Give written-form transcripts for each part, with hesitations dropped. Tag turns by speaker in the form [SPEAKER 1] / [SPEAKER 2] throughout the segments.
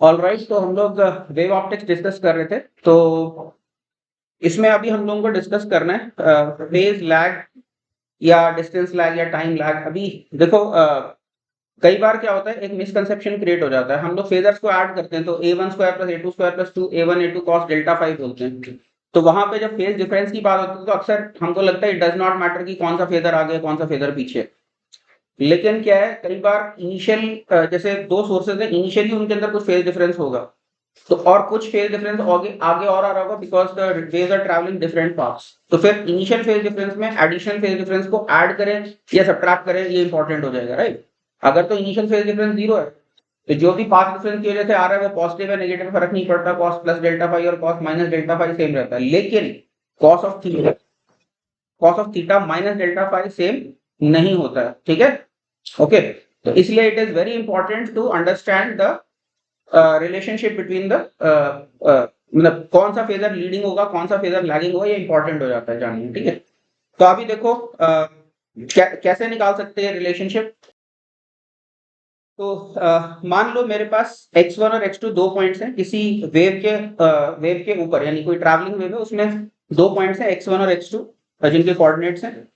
[SPEAKER 1] Alright, तो हम लोग वेव ऑप्टिक्स डिस्कस कर रहे थे। तो इसमें अभी हम लोगों को डिस्कस करना है फेज लैग या डिस्टेंस लैग या टाइम लैग। अभी देखो, कई बार क्या होता है, एक मिसकंसेप्शन क्रिएट हो जाता है। हम लोग फेजर्स को ऐड करते हैं तो a1 square plus a2 square plus 2 a1 a2 cos delta 5 बोलते हैं। तो वहां पे जब फेज डिफरेंस की बात होती है तो अक्सर हमको लगता है इट डज नॉट मैटर कि कौन सा फेजर आगे कौन सा फेजर पीछे। लेकिन क्या है, कई बार इनिशियल जैसे दो सोर्सेज है, इनिशियली उनके अंदर कुछ फेज डिफरेंस होगा, तो और कुछ फेज डिफरेंस आगे आगे और आ रहा होगा because the waves are travelling different paths. तो फिर इनिशियल फेज डिफरेंस में एडिशनल फेज डिफरेंस को ऐड करें या सब्ट्रैक्ट करें, ये इंपॉर्टेंट हो जाएगा, राइट। अगर तो इनिशियल फेज डिफरेंस जीरो है तो जो भी पाथ डिफरेंस की वजह से आ रहा है वो पॉजिटिव है नेगेटिव फर्क नहीं पड़ता, कॉस प्लस डेल्टा फाई और cos minus delta phi same रहता है। लेकिन cos of theta minus delta phi same नहीं होता है, ठीक है। ओके, तो इसलिए it is very important to understand the relationship between the मतलब कौन सा फेजर लीडिंग होगा कौन सा फेजर लैगिंग होगा, ये इंपॉर्टेंट हो जाता है जानना, ठीक है। तो अभी देखो कैसे निकाल सकते हैं रिलेशनशिप। तो मान लो मेरे पास x1 और x2 दो पॉइंट्स हैं किसी वेव के ऊपर, यानी कोई ट्रैवलिंग वेव है उसमें दो पॉइंट्स हैं x1 और x2 जिनके कोऑर्डिनेट्स हैं,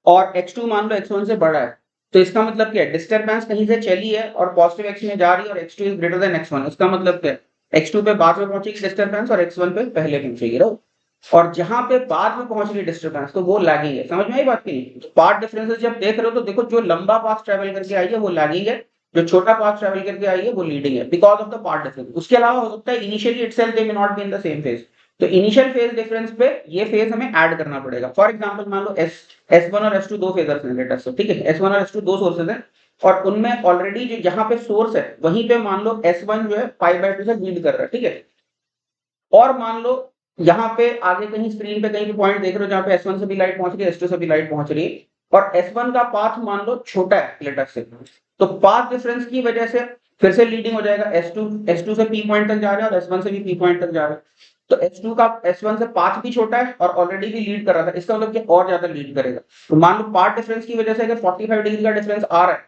[SPEAKER 1] और x2 मान लो x1 से बड़ा है। तो इसका मतलब क्या है, डिस्टर्बेंस कहीं से चली है और पॉजिटिव x में जा रही है और x2 is greater than x1। इसका मतलब क्या है, x2 पे बाद में पहुंचेगी डिस्टर्बेंस और x1 पे पहले पहुंचेगी, राइट। और जहां पे बाद में पहुंच रही डिस्टर्बेंस तो वो लैगिंग है। समझ में आई बात की नहीं? तो पार्ट डिफरेंसेस जब देख रहे हो तो देखो, जो लंबा पाथ ट्रेवल करके आई है वो लैगिंग है, जो छोटा पाथ ट्रेवल करके आई है वो लीडिंग है because of the path difference. उसके अलावा हो सकता है initially itself they may not be in the same phase, तो इनिशियल फेज डिफरेंस पे ये फेज हमें ऐड करना पड़ेगा। फॉर एग्जांपल मान लो S1 और S2 दो फेजर्स हैं लेट अस से, ठीक है। S1 और S2 दो सोर्सेज हैं और उनमें ऑलरेडी जो जहां पे सोर्स है वहीं पे मान लो S1 जो है π/2 से लीड कर रहा है, ठीक है। और मान लो यहाँ पे आगे कहीं स्क्रीन पे कहीं भी पॉइंट देख रहे हो जहाँ पे S1 से भी लाइट पहुंच रही है S2 से भी लाइट पहुंच रही है, और S1 का पाथ मान लो छोटा है लेट अस से, तो पाथ डिफरेंस की वजह से फिर से लीडिंग हो जाएगा। S2 से P पॉइंट तक जा रहा है और S1 से भी P पॉइंट तक जा रहा है। तो S2 का S1 से पाथ भी छोटा है और ऑलरेडी भी लीड कर रहा था, इसका मतलब कि और ज्यादा लीड करेगा। तो मान लो पाथ डिफरेंस की वजह से अगर 45 डिग्री का डिफरेंस आ रहा है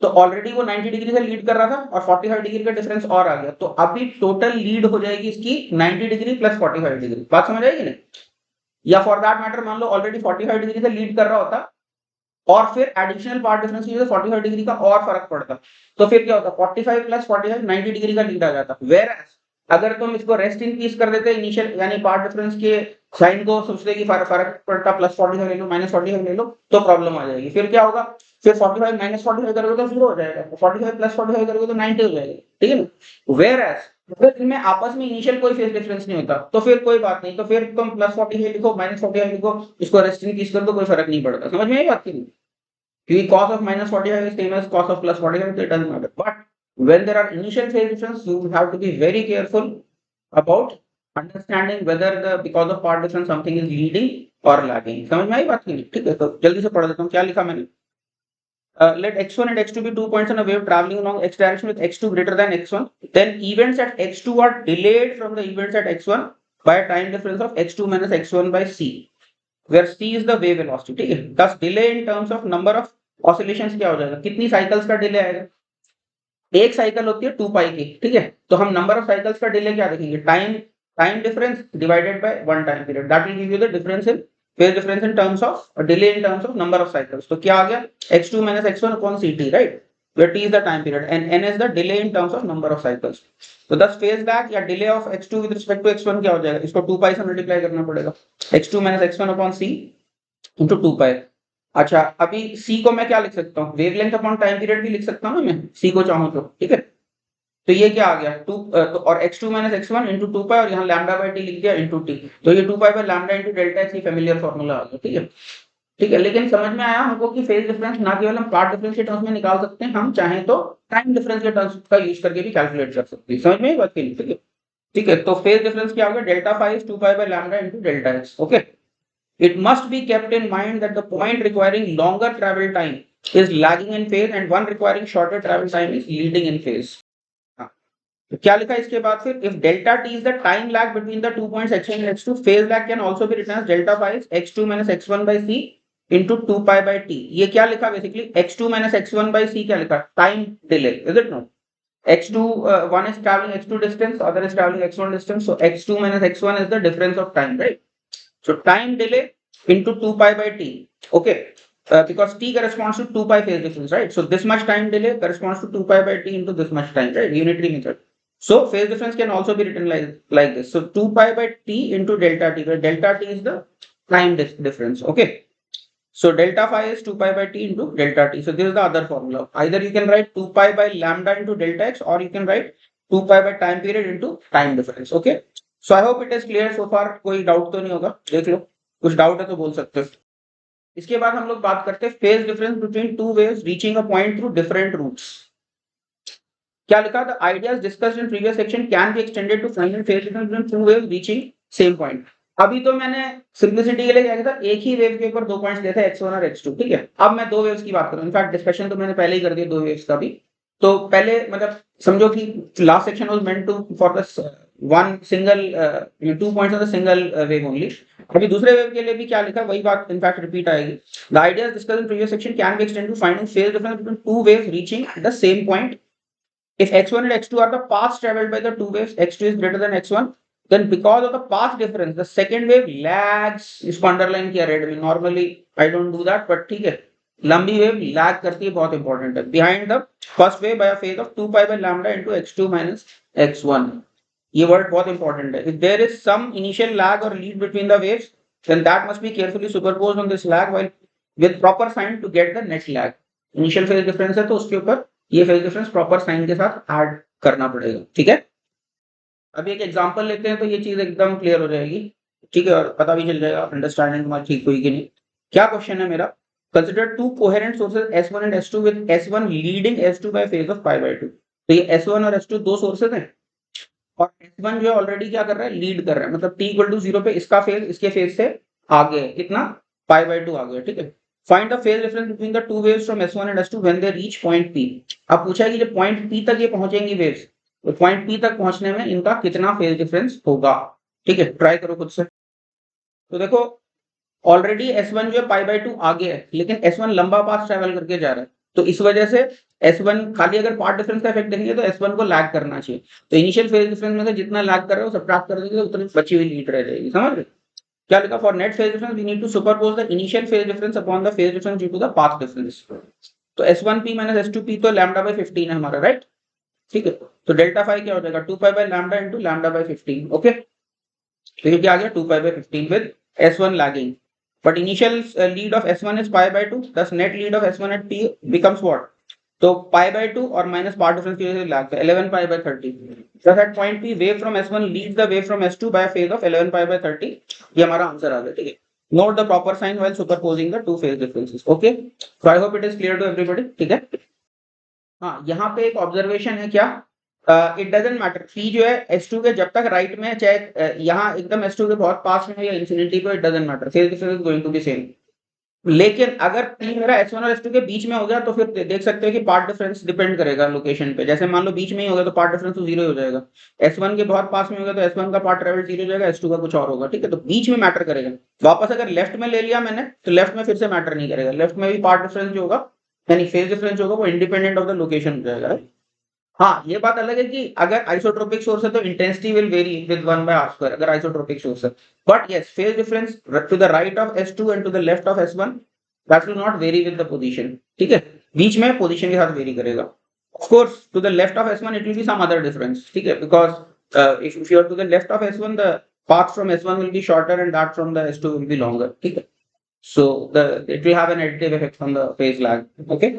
[SPEAKER 1] तो ऑलरेडी वो 90 डिग्री से लीड कर रहा था और 45 डिग्री का डिफरेंस और आ गया, तो अभी टोटल लीड हो जाएगी इसकी 90 डिग्री प्लस 45 डिग्री। बात समझ आएगी नहीं? या फॉर दैट मैटर मान लो ऑलरेडी 45 डिग्री से लीड कर रहा होता और फिर एडिशनल पार्ट डिफरेंस की वजह से 45 डिग्री का और फर्क पड़ता, तो फिर क्या होता, 45 प्लस 45 90 डिग्री का लीड आ जाता। वेर अगर तुम इसको रेस्ट इन पीस कर देते इनिशियल यानी पार्ट डिफरेंस के साइन को सोचते कि फर्क पड़ता, प्लस 45 ले लो माइनस 45 ले लो, तो प्रॉब्लम आ जाएगी। फिर क्या होगा, फिर 45 माइनस 45 करोगे तो 0 हो जाएगा, 45 प्लस 45 करोगे तो 90 हो जाएगा, ठीक है ना। वेर अगर इनमें आपस में इनिशियल कोई फेज डिफरेंस नहीं होता तो फिर कोई बात नहीं, तो फिर तुम प्लस 45 लिखो माइनस 45 लिखो, इसको रेस्ट इन पीस कर दो, कोई फर्क नहीं पड़ता। समझ में आई बात की नहीं? क्योंकि cos of minus 45 is same as cos of plus 45, so it doesn't matter. But when there are initial phase difference, you have to be very careful about understanding whether the because of part difference something is leading or lagging. समझ में आई बात की नहीं? ठीक है, तो जल्दी से पढ़ देता हूँ क्या लिखा मैंने। Let x1 and x2 be 2 points on a wave traveling along x direction with x2 greater than x1. Then events at x2 are delayed from the events at x1 by a time difference of x2 minus x1 by c, where c is the wave velocity, ठीक है। Thus delay in terms of number of oscillations क्या हो जाएगा, कितनी cycles का delay आएगा। एक cycle होती है 2 पाई की, ठीक है। तो हम नंबर ऑफ साइकिल्स का डिले क्या देखेंगे, time difference divided by one time period, that will give you the difference in phase difference in terms of delay in terms of number of cycles. तो क्या आ गया, x2 minus x1 upon ct, right, where t is the time period and n is the delay in terms of number of cycles. तो thus phase lag या delay of x2 with respect to x1 क्या हो जाएगा, इसको 2 पाई से multiply करना पड़ेगा, x2 minus x1 upon c into 2 पाई। अच्छा, अभी c को मैं क्या लिख सकता हूँ, वेवलेंथ अपॉन टाइम पीरियड भी लिख सकता हूँ मैं c को चाहूँ तो, ठीक है। तो ये क्या आ गया, तो और x2 minus x1 into 2 पाई और यहाँ लैम्डा बाय टी लिख दिया into t, तो ये 2 pi by lambda into delta x, ये फेमिलियर फार्मूला आ गया, ठीक है। ठीक है, लेकिन समझ में आया हमको कि फेज डिफरेंस ना केवल हम पार्ट डिफरेंस के टर्म्स में निकाल सकते हैं, हम चाहें तो टाइम डिफरेंस के टर्म्स का यूज करके भी कैलकुलेट कर सकते हैं। समझ में आई बात की? ठीक है, ठीक है। तो फेज डिफरेंस क्या होगा, delta phi is 2 pi by lambda into delta x, okay. It must be kept in mind that the point requiring longer travel time is lagging in phase and one requiring shorter travel time is leading in phase. हाँ, तो क्या लिखा इसके बाद फिर, if delta t is the time lag between the 2 points x1 and x2, phase lag can also be written as delta phi is x2 minus x1 by c into 2 pi by t. ये क्या लिखा basically, x2 minus x1 by c क्या लिखा, time delay, is it not? x2 one is traveling x2 distance, other is traveling x1 distance, so x2 minus x1 is the difference of time, right? So time delay into 2 pi by t, okay, because t corresponds to 2 pi phase difference, right? So this much time delay corresponds to 2 pi by t into this much time, right? Unitary method. So phase difference can also be written like this. So 2 pi by t into delta t, where delta t is the time difference, okay? So delta phi is 2 pi by t into delta t. So this is the other formula. Either you can write 2 pi by lambda into delta x, or you can write 2 pi by time period into time difference, okay? So I hope it is clear so far. कोई doubt तो नहीं होगा? देख लो, कुछ doubt है तो बोल सकते हो. इसके बाद हम लोग बात करते हैं phase difference between two waves reaching a point through different routes. क्या लिखा था? Ideas discussed in previous section can be extended to find phase difference between two waves reaching same point. अभी तो मैंने सिंप्लिसिटी के लिए क्या किया था, एक ही वेव के ऊपर दो पॉइंट्स लिए थे x1 और x2, ठीक है. अब मैं दो वेव्स की बात करूं. इनफैक्ट डिस्कशन तो मैंने पहले ही कर दिया दो वेव्स का भी. तो पहले मतलब समझो कि last section was meant to for the one single two points of the single wave only. अभी दूसरे वेव के लिए भी क्या लिखा, वही बात इनफैक्ट रिपीट आएगी. The ideas discussed in previous section can be extended to finding phase difference between two waves reaching the same point. If x1 and x2 are the paths traveled by the two waves, x2 is greater than x1, then because of the path difference, the second wave lags. इसको underline किया red में. Normally I don't do that, but ठीक है. लंबी wave lag करती है, बहुत important है. Behind the first wave by a phase of 2 pi by lambda into x2 minus x1. ये word बहुत important है. If there is some initial lag or lead between the waves, then that must be carefully superposed on this lag while with proper sign to get the net lag. Initial phase difference है तो उसके ऊपर ये phase difference proper sign के साथ add करना पड़ेगा, ठीक है. अभी एक एग्जांपल लेते हैं तो ये चीज एकदम क्लियर हो जाएगी, ठीक है, और पता भी चल जाएगा अंडरस्टैंडिंग तुम्हारी ठीक हुई कि नहीं. क्या क्वेश्चन है मेरा? Consider to coherent sources S1 and S2 with S1 leading S2 bye phase of pi by 2. तो ये S1 और S2 दो सोर्सेज हैं और S1 जो है ऑलरेडी क्या कर रहा है, लीड कर रहा है. मतलब t इक्वल टू 0 पे इसका फेज इसके फेज से आगे है, कितना, पाई बाय 2 आगे है, ठीक है. Find the phase difference between the two waves from S1 and S2 when they reach point P. अब पूछा है कि जब पॉइंट P तक ये पहुंचेंगी वेव्स, तो पॉइंट P तक पहुंचने में इनका कितना फेज डिफरेंस होगा, ठीक है. ट्राई करो खुद से. तो देखो ऑलरेडी S1 जो है पाई बाय 2 आगे है, लेकिन S1 लंबा पाथ ट्रेवल करके जा रहा है, तो इस वजह से S1 खाली अगर पार्ट डिफरेंस का इफेक्ट देखेंगे तो S1 को लैग करना चाहिए. तो इनिशियल फेज डिफरेंस में से जितना लैग कर रहे हो सब्ट्रैक्ट कर देंगे तो उतनी बची हुई लीड रह जाएगी. समझ रहे? क्या लिखा? For net phase difference we need to superpose the initial phase difference upon the phase difference due to the path difference. तो S1p माइनस S2p तो लैम्डा बाय 15 है हमारा, राइट, ठीक है. तो डेल्टा फाई क्या हो जाएगा, 2 pi by lambda into lambda by 15, okay. तो ये क्या आ गया, 2 pi bye 15 with S1 lagging. But initial lead of S1 is pi by 2, thus net lead of S1 at P becomes what? तो pi by 2 और minus path difference की वजह से lag 11 pi by 30. Thus at point P wave from S1 leads the wave from S2 by a phase of 11 pi by 30. ये हमारा answer आ गया, ठीक है. Note the proper sign while superposing the two phase differences. Okay. So I hope it is clear to everybody. ठीक है. हाँ, यहाँ पे एक ऑब्जर्वेशन है क्या, इट डजंट मैटर P जो है S2 के जब तक राइट में है, चाहे यहाँ एकदम S2 के बहुत पास में है या इंफिनिटी पे, it doesn't matter, phase difference is going to be same. लेकिन अगर P मेरा S1 और S2 के बीच में हो गया तो फिर देख सकते हो कि पार्ट डिफरेंस डिपेंड करेगा लोकेशन पे. जैसे मान लो बीच में ही हो गया तो पार्ट डिफरेंस तो 0 हो जाएगा. S1 के बहुत पास में हो गया तो S1 का पार्ट ट्रेवल 0 हो जाएगा, S2 का कुछ और होगा, ठीक है. तो बीच में मैटर करेगा. वापस अगर लेफ्ट में ले लिया मैंने तो लेफ्ट में फिर से मैटर नहीं करेगा. लेफ्ट में भी पार्ट डिफरेंस जो होगा यानी फेज डिफरेंस होगा वो इंडिपेंडेंट ऑफ द लोकेशन हो जाएगा. हाँ, ये बात अलग है कि अगर आइसोट्रोपिक सोर्स है तो intensity will vary with 1 by r2 अगर आइसोट्रोपिक सोर्स है. But yes, phase difference to the right of S2 and to the left of S1 that will not vary with the position, ठीक है. बीच में position के साथ very करेगा. Of course to the left of S1 it will be some other difference, ठीक है, because if you are to the left of S1 the path from S1 will be shorter and that from the S2 will be longer, ठीक है. So it will have an additive effect on the phase lag, okay.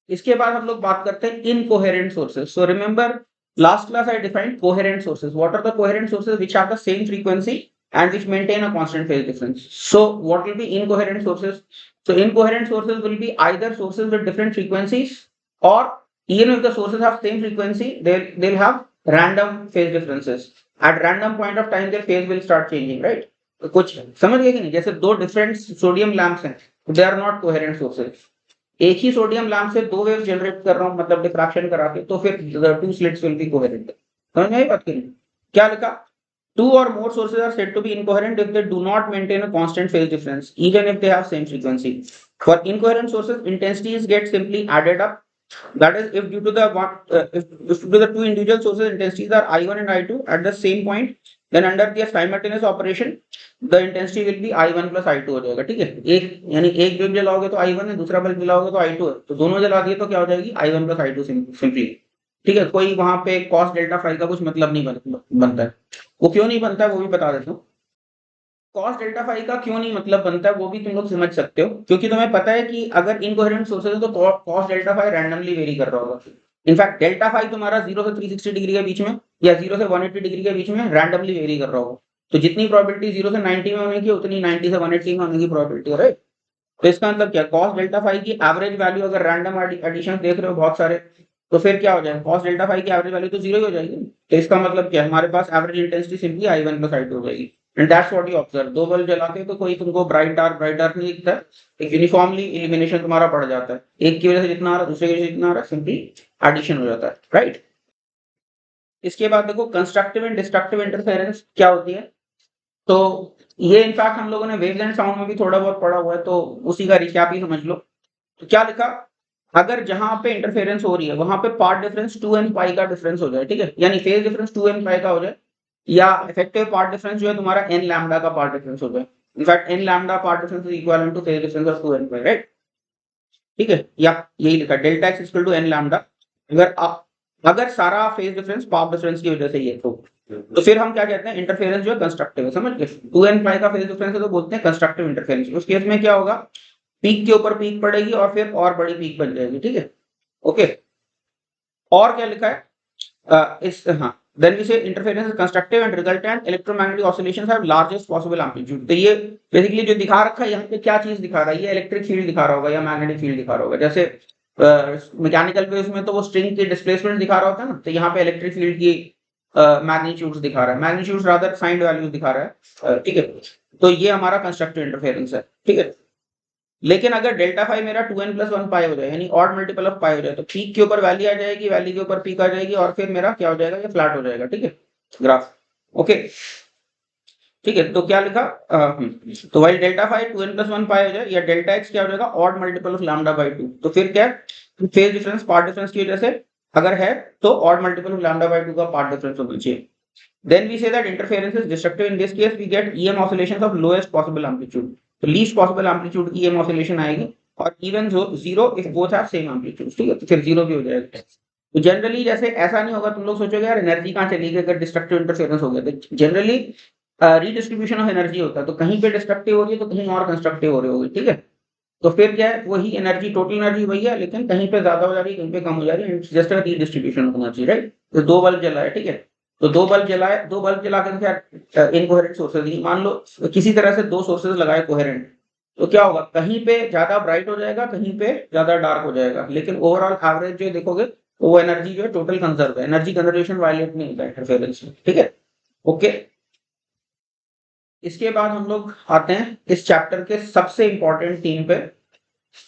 [SPEAKER 1] इसके बाद हम लोग बात करते हैं incoherent sources. So remember last class I defined coherent sources. What are the coherent sources which have the same frequency and which maintain a constant phase difference. So what will be incoherent sources? So incoherent sources will be either sources with different frequencies, or even if the sources have same frequency, they'll have random phase differences. At random point of time their phase will start changing, right? कुछ समझ गए कि नहीं? जैसे दो different sodium lamps हैं, they are not coherent sources. एक ही sodium lamp से दो वेव जनरेट कर रहा हूं, मतलब डिफ्रैक्शन करा के, तो फिर the two slits will be coherent. समझ में आई बात की नहीं? क्या लिखा? Two or more sources are said to be incoherent if they do not maintain a constant phase difference, even if they have same frequency. For incoherent sources, intensities get simply added up That is, if due to the if due to the two individual sources intensities are I1 and I2 at the same point, then under the simultaneous operation the intensity will be I1 plus I2 हो जाएगा। ठीक है, एक यानी एक bulb जलाओगे तो I1 है, दूसरा बल्ब जलाओगे तो I2 है, तो दोनों जला दिए तो क्या हो जाएगी I1 plus I2 सिंपली। ठीक है, कोई वहां पे कॉस डेल्टा फाई का कुछ मतलब नहीं बनता है। वो क्यों नहीं बनता है वो भी बता देता हूँ। कॉस डेल्टा फाई का क्यों नहीं मतलब बनता है वो भी तुम लोग समझ सकते हो, क्योंकि तुम्हें पता है कि अगर इनकोहेरेंट सोर्सेज है तो cos delta phi randomly vary कर रहा होगा। इनफैक्ट डेल्टा फाई तुम्हारा 0 से 360 डिग्री के बीच में या 0 से 180 डिग्री के बीच में रैंडमली वेरी कर रहा होगा। तो जितनी प्रोबेबिलिटी 0 से 90 में होने की उतनी 90 से 180 में होने की प्रोबेबिलिटी है, राइट। तो इसका मतलब क्या, कॉस डेल्टा फाई की एवरेज वैल्यू अगर रैंडम एडिशन देख रहे हो बहुत सारे, तो फिर क्या हो जाएगा, कॉस डेल्टा फाई की एवरेज वैल्यू तो 0 ही हो जाएगी। तो इसका मतलब क्या है, हमारे पास average intensity simply I1 plus I2 हो जाएगी। And that's what you observe. दो बल्ब जलाते हो तो कोई तुमको ब्राइट डार्क नहीं दिखता है, एक यूनिफॉर्मली इल्यूमिनेशन तुम्हारा बढ़ जाता है, एक की वजह से जितना आ रहा है दूसरे की वजह से जितना आ रहा है, सिंपली एडिशन हो जाता है, राइट। इसके बाद देखो कंस्ट्रक्टिव एंड डिस्ट्रक्टिव इंटरफेरेंस क्या होती है। तो ये इनफैक्ट हम लोगों ने वेव्स एंड साउंड में भी थोड़ा बहुत पढ़ा हुआ है, तो उसी का रिकैप ही समझ लो। तो क्या लिखा, अगर जहां पे इंटरफेरेंस हो रही है वहां पे पार्ट डिफरेंस 2n पाई का डिफरेंस हो जाए, ठीक है, यानी फेज डिफरेंस 2n पाई का हो जाए, या इफेक्टिव पार्ट डिफरेंस जो है तुम्हारा n लैम्डा का पार्ट डिफरेंस हो जाए। In fact n lambda part difference is equivalent to phase difference of 2n pi, right. ठीक है, या यही लिखा delta x equal to n lambda. अगर सारा फेज डिफरेंस पाथ डिफरेंस की वजह से ही है तो फिर हम क्या कहते हैं, इंटरफेरेंस जो है कंस्ट्रक्टिव है, समझ गए। 2n पाई का फेज डिफरेंस है तो बोलते हैं कंस्ट्रक्टिव इंटरफेरेंस। उस केस में क्या होगा, पीक के ऊपर पीक पड़ेगी और फिर और बड़ी पीक बन जाएगी, ठीक है, ओके। और क्या लिखा है, इस हाँ, then we say interference is constructive and resultant electromagnetic oscillations have largest possible amplitude। तो ये बेसिकली जो दिखा रखा है यहाँ पे क्या चीज दिखा रहा है, ये इलेक्ट्रिक फील्ड दिखा रहा होगा या मैग्नेटिक फील्ड दिखा रहा होगा। जैसे मैकेनिकल वेव्स में तो वो स्ट्रिंग की डिस्प्लेसमेंट दिखा रहा होता है ना, तो यहाँ पे इलेक्ट्रिक फील्ड की मैग्नीट्यूड्स दिखा रहा है, मैग्नीट्यूड्स रादर साइन वैल्यूज दिखा रहा है, ठीक है। तो ये हमारा कंस्ट्रक्टिव इंटरफेरेंस है, ठीक है। लेकिन अगर डेल्टा फाई मेरा 2n प्लस 1 पाई हो जाए, यानी ऑड मल्टीपल ऑफ पाई हो जाए, तो पीक के ऊपर वैली आ जाएगी, वैली के ऊपर पीक आ जाएगी, और फिर मेरा क्या हो जाएगा, ये फ्लैट हो जाएगा, ठीक है, ग्राफ, ओके। ठीक है, तो क्या लिखा, तो while delta phi 2n plus 1 pi हो जाए या डेल्टा एक्स क्या हो जाएगा, odd multiple of lambda by 2। तो फिर क्या है, फेज डिफरेंस पार्ट डिफरेंस की वजह से अगर है तो odd multiple of lambda by 2 का पार्ट डिफरेंस होना चाहिए। Then we say that interference is destructive. In this case, we get EM oscillations of lowest possible amplitude. तो least possible amplitude की EM oscillation आएगी, और even zero if both have same amplitude, ठीक है, तो फिर जीरो भी हो जाएगा। तो जनरली जैसे ऐसा नहीं होगा, तुम लोग सोचोगे यार एनर्जी कहाँ चली गई अगर डिस्ट्रक्टिव इंटरफेरेंस हो गया, तो जनरली रीडिस्ट्रीब्यूशन ऑफ एनर्जी होता है, तो कहीं पे डिस्ट्रक्टिव हो रही है तो कहीं और कंस्ट्रक्टिव हो रही होगी, ठीक है। तो फिर क्या है, वही एनर्जी, टोटल एनर्जी वही है, लेकिन कहीं पे ज्यादा हो जा रही है, कहीं पे कम हो जा रही है, just redistribution of energy, right. तो दो बल्ब जला है, ठीक है, तो दो बल्ब जलाए, दो बल्ब जला के क्या इनकोहेरेंट सोर्सेज, मान लो किसी तरह से दो सोर्सेज लगाए कोहेरेंट, तो क्या होगा, कहीं पे ज्यादा ब्राइट हो जाएगा, कहीं पे ज्यादा डार्क हो जाएगा, लेकिन ओवरऑल एवरेज जो देखोगे वो एनर्जी जो है टोटल कंजर्व है, एनर्जी कंजर्वेशन वायलेट नहीं होता इंटरफेरेंस में, ठीक है, ओके। इसके बाद हम लोग आते हैं इस चैप्टर के सबसे इंपॉर्टेंट थीम पे।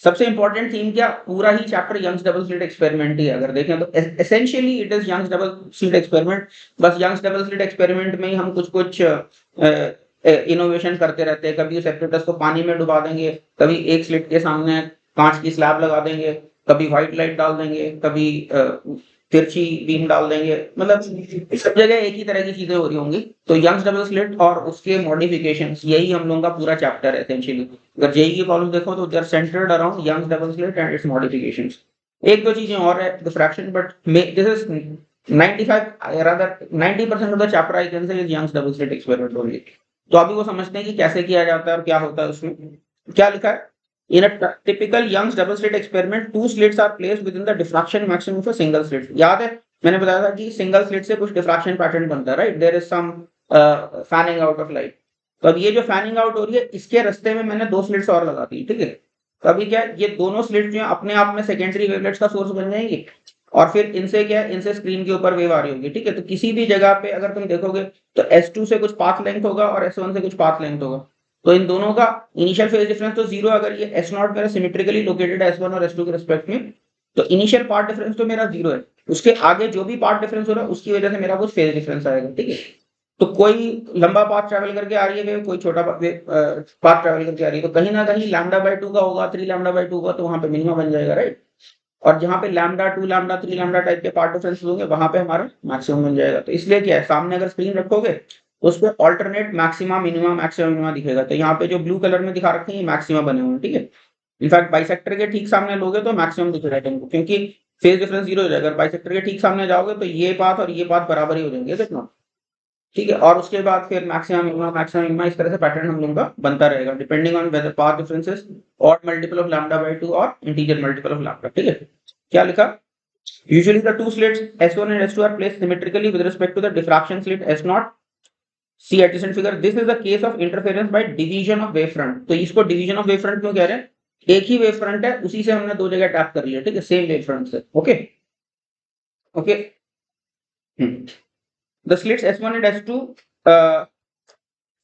[SPEAKER 1] सबसे इंपॉर्टेंट थीम क्या, पूरा ही chapter Young's double slit experiment ही है, अगर देखें तो essentially it is Young's double slit experiment. बस यंग्स डबल स्लिट एक्सपेरिमेंट में ही हम कुछ कुछ इनोवेशन करते रहते हैं, कभी उस एप्रेटस को पानी में डुबा देंगे, कभी एक स्लिट के सामने कांच की स्लैब लगा देंगे, कभी व्हाइट लाइट डाल देंगे, कभी तिरछी बीम डाल देंगे, मतलब सब जगह एक ही तरह की चीजें हो रही होंगी। तो यंग्स डबल स्लिट और उसके मॉडिफिकेशंस, यही हम लोगों का पूरा चैप्टर है एसेंशियली। अगर जेईई की प्रॉब्लम देखो तो they are centred around Young's double slit and its modifications. एक दो चीजें और है, diffraction, but this is 95 rather 90% of the chapter I can say is Young's double slit experiment only. तो अभी वो समझते हैं कि कैसे किया जाता है और क्या होता है उसमें। क्या लिखा है, in a typical Young's double slit experiment, two slits are placed within the diffraction maximum of a single slit। याद है मैंने बताया था कि सिंगल स्लिट से कुछ डिफ्रैक्शन पैटर्न बनता है, right, there is some fanning out of light. तो अब ये जो फैनिंग आउट हो रही है, इसके रास्ते में मैंने दो स्लिट्स और लगा दी, ठीक है। तो अभी क्या है, ये दोनों स्लिट्स जो है अपने आप में सेकेंडरी वेवलेट्स का सोर्स बन जाएंगे, और फिर इनसे क्या है, इनसे स्क्रीन के ऊपर वेव आ रही होगी, ठीक है। तो किसी भी जगह पे अगर तुम देखोगे तो S2 से कुछ पाथ लेंथ होगा और S1 से कुछ पाथ लेंथ होगा। तो इन दोनों का इनिशियल फेज डिफरेंस तो जीरो, अगर ये S0 मेरा सिमेट्रिकली लोकेटेड है S1 और S2 के रिस्पेक्ट में, तो इनिशियल पार्ट डिफरेंस तो मेरा जीरो है, उसके आगे जो भी पार्ट डिफरेंस हो रहा है उसकी वजह से मेरा कुछ फेज डिफरेंस आएगा, ठीक है। तो कोई लंबा पाथ ट्रैवल करके आ रही है वेव, कोई छोटा पाथ ट्रैवल करके आ रही है, तो कहीं ना कहीं लैम्डा बाई 2 का होगा, 3 लैम्डा बाई 2 का, तो वहां पे मिनिमम बन जाएगा, राइट। और जहाँ पे लैम्डा 2 लैम्डा 3 लैम्डा टाइप के पार्ट डिफरेंस होंगे वहां पे हमारा मैक्सिमम बन जाएगा। तो इसलिए क्या है, सामने अगर स्क्रीन रखोगे तो उस पर alternate maxima minima maxima minima दिखेगा। तो यहाँ पे जो ब्लू कलर में दिखा रखे हैं ये मैक्सिमा बने हुए हैं, ठीक है। इनफैक्ट बाइसेक्टर के ठीक सामने लोगे तो मैक्सिमम दिखेगा तुमको, क्योंकि फेज डिफरेंस 0 हो जाएगा। अगर बाइसेक्टर के ठीक सामने जाओगे तो ये पाथ और ये पाथ बराबर ही हो जाएंगे, देखना, ठीक है। और उसके बाद फिर मैक्सिमम मिनिमा इस तरह से पैटर्न हम लोगों का बनता रहेगा, depending on whether path differences और मल्टीपल ऑफ लैम्डा बाय 2 और इंटीजर मल्टीपल ऑफ लैम्डा, ठीक है। क्या लिखा? Usually the two slits S1 and S2 are placed symmetrically with respect to the diffraction slit S0. See adjacent figure. This is the case of interference by division of wavefront. तो इसको division of wavefront क्यों कह रहे हैं? एक ही wavefront है, उसी से हमने दो जगह टैप कर लिया, ठीक है, सेम wavefront से, okay okay. The slits S1 and S2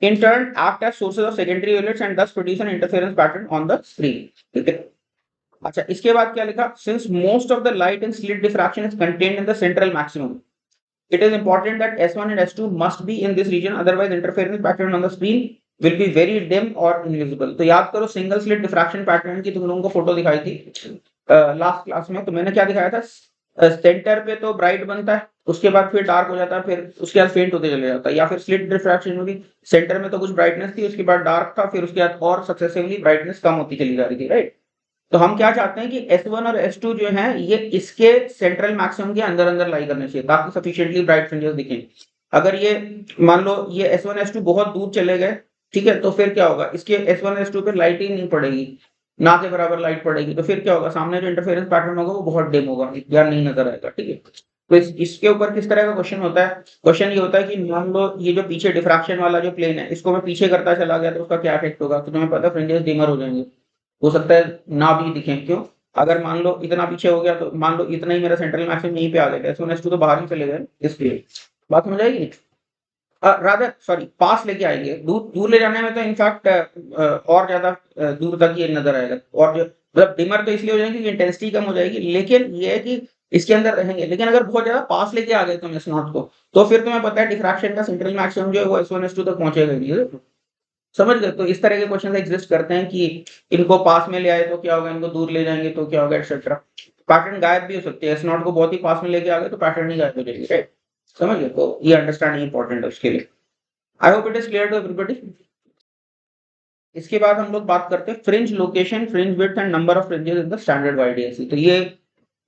[SPEAKER 1] in turn act as sources of secondary wavelets and thus produce an interference pattern on the screen, ठीक है। अच्छा, इसके बाद क्या लिखा? Since most of the light in slit diffraction is contained in the central maximum, it is important that S1 and S2 must be in this region, otherwise interference pattern on the screen will be very dim or invisible. तो याद करो single slit diffraction pattern की तुम लोगों को photo दिखाई थी last class में। तो मैंने क्या दिखाया था? सेंटर पे तो ब्राइट बनता है, उसके बाद फिर डार्क हो जाता है, फिर उसके बाद फेंट होते चले जाता है। या फिर स्लिट डिफ्रैक्शन में भी सेंटर में तो कुछ ब्राइटनेस थी, उसके बाद डार्क था, फिर उसके बाद और सक्सेसिवली ब्राइटनेस कम होती चली जा रही थी, राइट। तो हम क्या चाहते हैं कि S1 और S2 जो है ये इसके सेंट्रल मैक्सिमम के अंदर अंदर लाई करने चाहिए ताकि सफिशिएंटली ब्राइट फ्रिंजेस दिखें। अगर ये मान लो ये S1 S2 बहुत दूर चले गए, ठीक है, तो फिर क्या होगा? इसके S1 S2 पे लाइट ही नहीं पड़ेगी, ना के बराबर लाइट पड़ेगी, तो फिर क्या होगा? सामने जो इंटरफेरेंस पैटर्न होगा वो बहुत डिम होगा या नहीं नजर आएगा, ठीक है। तो इसके ऊपर किस तरह का क्वेश्चन होता है? क्वेश्चन ये होता है कि मान लो ये जो पीछे डिफ्रैक्शन वाला जो प्लेन है इसको मैं पीछे करता चला गया तो उसका क्या इफेक्ट होगा? तो तुम्हें पता है फ्रिंजेस डिमर हो जाएंगे, हो सकता है ना भी दिखें। क्यों? अगर मान लो इतना पीछे हो गया तो मान लो इतना ही मेरा सेंट्रल मैक्सिमम यहीं पे आ गया, S1 S2 तो बाहर ही चले गए, इसलिए बात समझ आएगी। रादर सॉरी पास लेके आएंगे, दूर दूर ले जाने में तो इनफैक्ट और ज्यादा दूर तक ये नजर आएगा। और जो मतलब डिमर तो इसलिए हो जाएंगे कि इंटेंसिटी कम हो जाएगी, लेकिन ये है कि इसके अंदर रहेंगे। लेकिन अगर बहुत ज्यादा पास लेके आ गए तुम S0 को, तो फिर तुम्हें पता है डिफ्रैक्शन का सेंट्रल मैक्सिमम जो है वो S1 S2 तक पहुंचेगा नहीं, समझ गए। तो इस तरह के क्वेश्चन एग्जिस्ट करते हैं कि इनको पास में ले आए तो क्या होगा, इनको दूर ले जाएंगे तो क्या होगा, एक्सेट्रा। पैटर्न गायब भी हो सकते हैं, S0 को बहुत ही पास में लेके आ गए तो पैटर्न ही गायब हो जाएगी, राइट। समझ गए। तो ये अंडरस्टैंडिंग इंपॉर्टेंट है उसके लिए। I hope it is clear to everybody. इसके बाद हम लोग बात करते हैं fringe location, fringe width and number of fringes in the standard YDAC। तो ये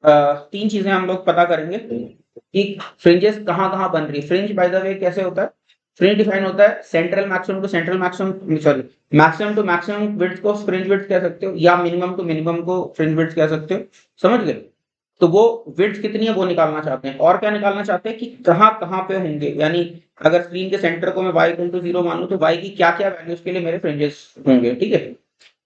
[SPEAKER 1] तीन चीजें हम लोग पता करेंगे कि फ्रिंजेस कहाँ कहाँ बन रही है। फ्रिंज बाय द वे कैसे होता है? फ्रिंज डिफाइन होता है central maximum to central maximum, sorry maximum to maximum width को फ्रिंज विड्थ कह सकते हो, या मिनिमम टू मिनिमम को फ्रिंज विड्थ कह सकते हो, समझ गए। तो वो विड्थ कितनी है वो निकालना चाहते हैं, और क्या निकालना चाहते हैं कि कहाँ कहाँ पे होंगे। यानी अगर स्क्रीन के सेंटर को मैं y=0 मान लूं तो y की क्या क्या वैल्यूज के लिए मेरे फ्रिंजेस होंगे, ठीक है।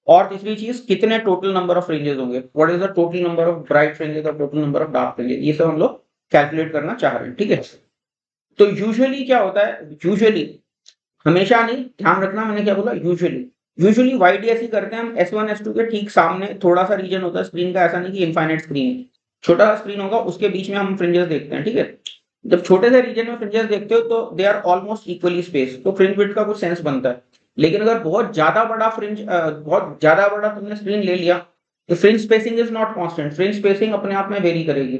[SPEAKER 1] और तीसरी चीज, कितने टोटल नंबर ऑफ फ्रिंजेस होंगे, what is the total number of bright fringes और total number of dark fringes, ये सब हम लोग कैलकुलेट करना चाह रहे हैं, ठीक है। तो यूजुअली क्या होता है? यूजुअली, हमेशा नहीं, ध्यान रखना मैंने क्या बोला, यूजुअली। यूजुअली YDAC करते हैं हम S1 S2 के ठीक सामने थोड़ा सा रीजन होता है स्क्रीन का, ऐसा नहीं कि इनफाइनाइट स्क्रीन है, छोटा सा स्क्रीन होगा उसके बीच में हम फ्रिंजेस देखते हैं, ठीक है। जब छोटे से रीजन में फ्रिंजेस देखते हो तो they are almost equally space, तो फ्रिंज विड्थ का कुछ सेंस बनता है। लेकिन अगर बहुत ज्यादा बड़ा बहुत ज्यादा बड़ा तुमने स्क्रीन ले लिया तो fringe spacing is not constant, fringe spacing अपने आप में वेरी करेगी।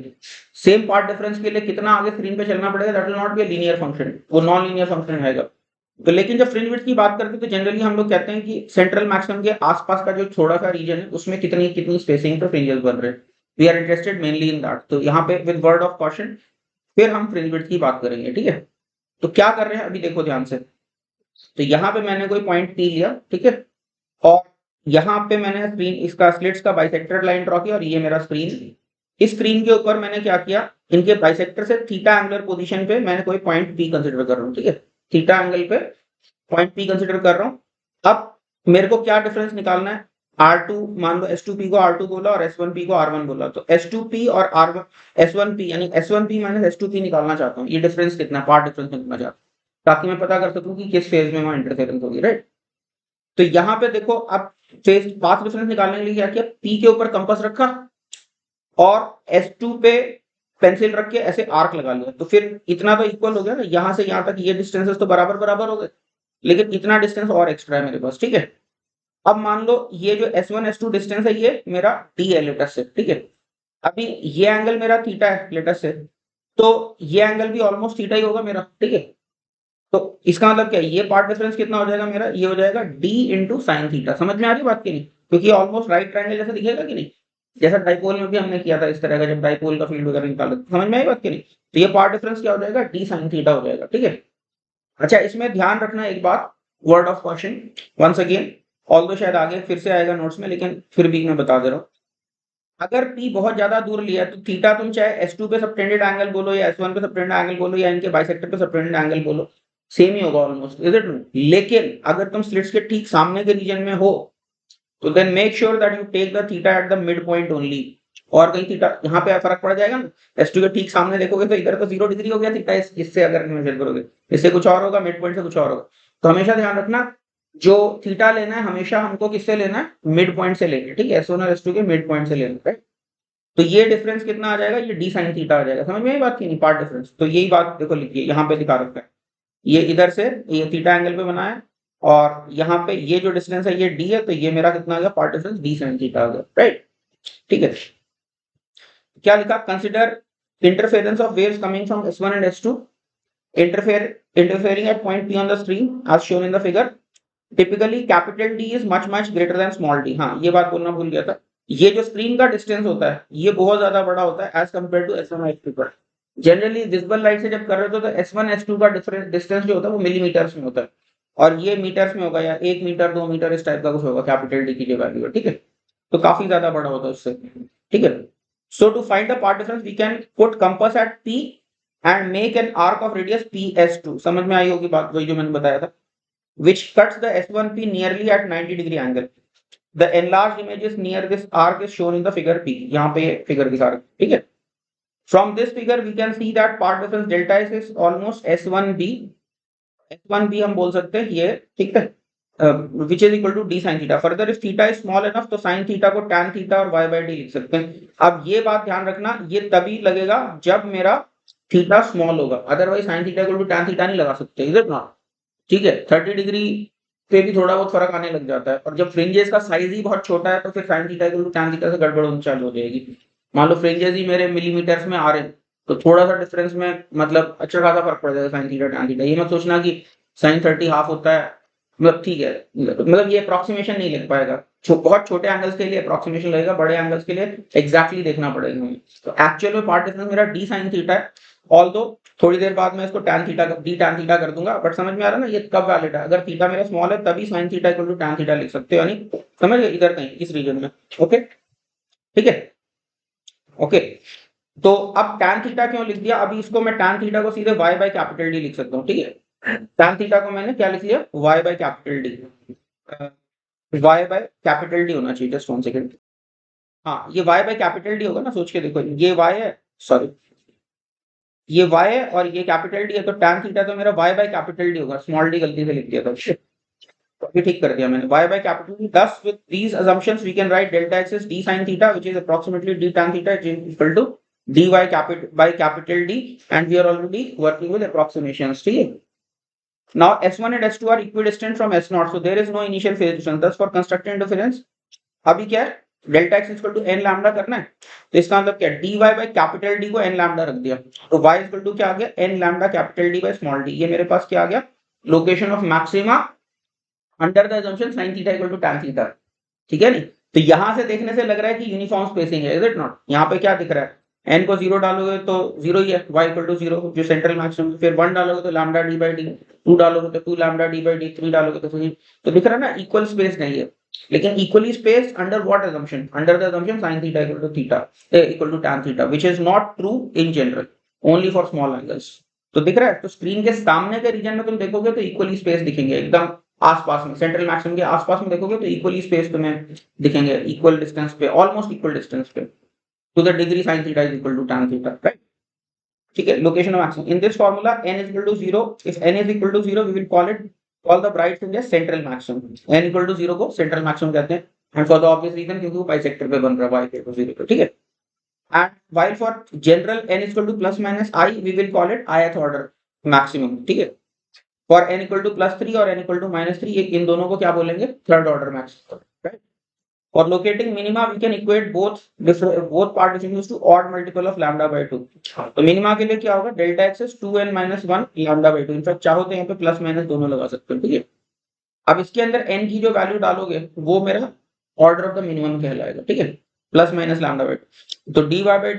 [SPEAKER 1] सेम पार्ट डिफरेंस के लिए कितना आगे स्क्रीन पे चलना पड़ेगा, that will not be a linear function, वो नॉन लीनियर फंक्शन रहेगा। तो लेकिन जब फ्रिंज विड्थ की बात करते हैं तो जनरली हम लोग कहते हैं कि सेंट्रल मैक्सिमम के आसपास का जो थोड़ा सा रीजन है उसमें कितनी कितनी स्पेसिंग पे फ्रिंजेस बन रहे हैं। We are interested mainly in that. तो यहाँ पे विद वर्ड ऑफ कॉशन फिर हम फ्रिंज विड्थ की बात करेंगे, ठीक है। तो क्या कर रहे हैं अभी देखो ध्यान से। तो यहाँ पे मैंने कोई पॉइंट P लिया, ठीक है, और यहाँ पे मैंने स्क्रीन इसका स्लिट्स का बाइसेक्टर लाइन ड्रॉ किया, और ये मेरा स्क्रीन। इस स्क्रीन के ऊपर मैंने क्या किया, इनके बाइसेक्टर से थीटा एंगुलर पोजीशन पे मैंने कोई पॉइंट P कंसिडर कर रहा हूँ, ठीक है। थीटा एंगल पे पॉइंट P कंसिडर कर रहा हूँ। अब मेरे को क्या डिफरेंस निकालना है? R2 मान लो, S2P को R2 बोला और S1P को R1 बोला, तो S2P और R1 S1P यानी S1P माइनस S2P निकालना चाहता हूँ। ये डिफरेंस कितना, पार्ट डिफरेंस निकालना चाहता हूँ ताकि मैं पता कर सकूं कि किस फेज में वहां इंटरफेरेंस होगी, राइट। तो यहाँ पे देखो, अब फेज पाथ डिफरेंस निकालने के लिए क्या किया, P के ऊपर कंपास रखा और S2 पे पेंसिल रख के ऐसे आर्क लगा लिया। तो फिर इतना तो इक्वल हो गया ना, यहाँ से यहाँ तक ये डिस्टेंसेस तो बराबर बराबर हो गए, लेकिन इतना डिस्टेंस और एक्स्ट्रा है मेरे पास, ठीक है। अब मान लो ये जो S1 S2 डिस्टेंस है ये मेरा D है लेटेस्ट से, ठीक है। अभी ये एंगल मेरा थीटा है लेटस से, तो ये एंगल भी ऑलमोस्ट थीटा ही होगा मेरा, ठीक है। तो इसका मतलब क्या है, ये पार्ट डिफरेंस कितना हो जाएगा मेरा, ये हो जाएगा d इंटू साइन थीटा। समझ में आ रही बात की नहीं, क्योंकि ऑलमोस्ट राइट ट्रायंगल जैसा दिखेगा कि नहीं, जैसा डाइपोल में भी हमने किया था इस तरह का, जब डाइपोल का फील्ड वगैरह निकाला था। समझ में आई बात की नहीं, तो ये पार्ट डिफरेंस क्या हो जाएगा, d साइन थीटा हो जाएगा, ठीक है। अच्छा, इसमें ध्यान रखना एक बात, word of question once again, although शायद आगे फिर से आएगा नोट्स में, लेकिन फिर भी मैं बता दे रहा हूँ। अगर P बहुत ज्यादा दूर लिया है तो थीटा तुम चाहे S2 पे सबटेंडेड एंगल बोलो या S1 पे सबटेंडेड एंगल बोलो या इनके बाइसेक्टर पे सबटेंडेड एंगल बोलो, सेम ही होगा ऑलमोस्ट, इज इट? लेकिन अगर तुम स्लिट्स के ठीक सामने के रीजन में हो तो then make sure that you take the theta at the mid point only. और कहीं थीटा यहाँ पे फर्क पड़ जाएगा ना, S2 के ठीक सामने देखोगे तो इधर तो 0 डिग्री हो गया थीटा, इससे अगर मेजर करोगे इससे कुछ और होगा, मिड पॉइंट से कुछ और होगा। तो हमेशा ध्यान रखना, जो थीटा लेना है हमेशा हमको किससे लेना है, मिड पॉइंट से लेंगे, ठीक है, S1 और S2 के मिड पॉइंट से लेना, राइट। तो ये डिफरेंस कितना आ जाएगा, ये डी साइन थीटा आ जाएगा। समझ में ये बात की नहीं, पार्ट डिफरेंस। तो यही बात देखो लिखिए, यहाँ पे दिखा रखा है, ये इधर से ये थीटा एंगल पे बना है, और यहाँ पे ये जो डिस्टेंस है ये डी है, तो ये मेरा कितना आ गया, path difference d sine theta आ गया, राइट। ठीक है, क्या लिखा, consider interference of waves coming from S1 and S2 interfering at point P on the screen as shown in the figure. Typically capital D is much greater than small d। हाँ, ये बात बोलना भूल गया था, ये जो स्क्रीन का डिस्टेंस होता है ये बहुत ज्यादा बड़ा होता है एज कम्पेयर टू S1 और S2 पर। जनरली विजिबल लाइट से जब कर रहे हो तो S1 S2 का डिफरेंस डिस्टेंस जो होता है वो मिलीमीटर्स में होता है, और ये मीटर्स में होगा, या 1 मीटर 2 मीटर इस टाइप का कुछ होगा कैपिटल डी की जो वैल्यू है, ठीक है। तो काफी ज्यादा बड़ा होता है उससे, ठीक है। So to find the path difference we can put compass at P and make an arc of radius PS2। समझ में आई होगी बात, वही जो मैंने बताया था, which cuts the S1P nearly at 90 degree angle। The enlarged images near this arc is shown in the figure P। यहाँ पे फिगर दिखा रहे, ठीक है। From this figure we can see that part difference delta S is almost S1B। S1B हम बोल सकते हैं ये, ठीक है, which is equal to d sin theta। Further if theta is small enough तो sin theta को tan theta और y by d लिख सकते हैं। अब ये बात ध्यान रखना, ये तभी लगेगा जब मेरा थीटा स्मॉल होगा, otherwise sine theta equal to tan theta नहीं लगा सकते, इज इट नॉट? ठीक है, 30 डिग्री पे भी थोड़ा बहुत फर्क आने लग जाता है, और जब फ्रिंजेस का साइज ही बहुत छोटा है तो फिर sine theta equal to tan theta से गड़बड़ होनी चालू हो जाएगी। मान लो फ्रिंजेस ही मेरे मिलीमीटर्स में आ रहे हैं तो थोड़ा सा डिफरेंस में मतलब अच्छा खासा फर्क पड़ जाएगा साइन थीटा टैन थीटा। ये मत सोचना कि साइन 30 हाफ होता है, मतलब ठीक है, मतलब ये अप्रोक्सीमेशन नहीं लिख पाएगा, बहुत छोटे एंगल्स के लिए अप्रोक्सीमेशन लगेगा, बड़े एंगल्स के लिए एग्जैक्टली देखना पड़ेगा हमें। तो एक्चुअल में पार्ट डिफरेंस मेरा डी साइन थीटा है, ऑल्दो थोड़ी देर बाद मैं इसको tan theta D tan theta कर दूंगा, बट समझ में आ रहा है ना ये कब वैलिड है, अगर थीटा मेरा स्मॉल है तभी sine theta equal to tan theta लिख सकते हो, यानी समझ गए, इधर कहीं इस रीजन में, ओके, ठीक है, ओके। तो अब टैन थीटा क्यों लिख दिया, अभी इसको मैं टैन थीटा को सीधे y बाय कैपिटल डी लिख सकता हूँ, ठीक है। टैन थीटा को मैंने क्या लिख लिया, y by capital D, y by capital D होना चाहिए, जस्ट 1 सेकंड। हाँ, ये y बाय कैपिटल डी होगा ना, सोच के देखो, ये y है, सॉरी ये y है और ये कैपिटल डी है, तो टैन थीटा तो मेरा y बाय कैपिटल डी होगा, स्मॉल डी गलती से लिख दिया था, तो ये ठीक कर दिया मैंने, y by capital D। Thus with these assumptions we can write delta x is d sin theta which is approximately d tan theta which is equal to dy by capital D, and we are already working with approximations, ठीक है। Now S1 and S2 are equidistant from S0, so there is no initial phase difference। Thus for constructing interference अभी क्या है, delta x equal to n lambda करना है, तो इसका मतलब क्या, dy बाय कैपिटल D को n लैम्डा रख दिया, तो y इक्वल टू क्या आ गया, n lambda capital D by small d। ये मेरे पास क्या आ गया, location of maxima under the assumption sin theta equal to tan theta, ठीक है नहीं। तो यहां से देखने से लग रहा है कि यूनिफॉर्म स्पेसिंग है, इज इट नॉट? यहाँ पे क्या दिख रहा है, n को 0 डालोगे तो 0 ही है, y इक्वल टू 0 जो सेंट्रल मैक्सिमम, फिर 1 डालोगे तो लैम्डा d बाई डी, 2 डालोगे तो 2 लैम्डा d बाई डी, 3 डालोगे तो 3। तो दिख रहा है ना, इक्वल स्पेस नहीं है, लेकिन equally space under what assumption, under the assumption sin theta equal to theta equal to tan theta, which is not true in general, only for small angles. तो दिख रहा है, तो स्क्रीन के सामने के रीजन में तुम देखोगे तो इक्वली स्पेस दिखेंगे, एकदम आसपास में, सेंट्रल मैक्सिमम के आसपास में देखोगे तो इक्वली स्पेस तुम्हें दिखेंगे, इक्वल डिस्टेंस पे, ऑलमोस्ट इक्वल डिस्टेंस पे, to the degree sin theta is equal to tan theta, right, ठीक है। Location of maximum in this formula n is equal to 0, if n is equal to 0 we will call the bright fringes central maximum, n equal to 0 को central maximum कहते हैं, and for the obvious reason क्योंकि वो bisector पे बन रहा है, y equal to 0 पे, ठीक है। And while for general n is equal to plus minus I we will call it ith order maximum, ठीक है। फॉर n इक्वल टू +3 और n इक्वल टू -3, इन दोनों को क्या बोलेंगे, third order maximum, right. For locating minima, we can equate both part distributions to odd multiple of lambda by 2. तो minima के लिए क्या होगा, delta x is 2n minus 1 lambda by 2. In fact चाहो तो यहाँ पे प्लस माइनस दोनों लगा सकते हो, ठीक है। अब इसके अंदर n की जो वैल्यू डालोगे वो मेरा ऑर्डर ऑफ द मिनिमम कहलाएगा, ठीक है, प्लस माइनस लैम्डा बाय 2। तो dy बाय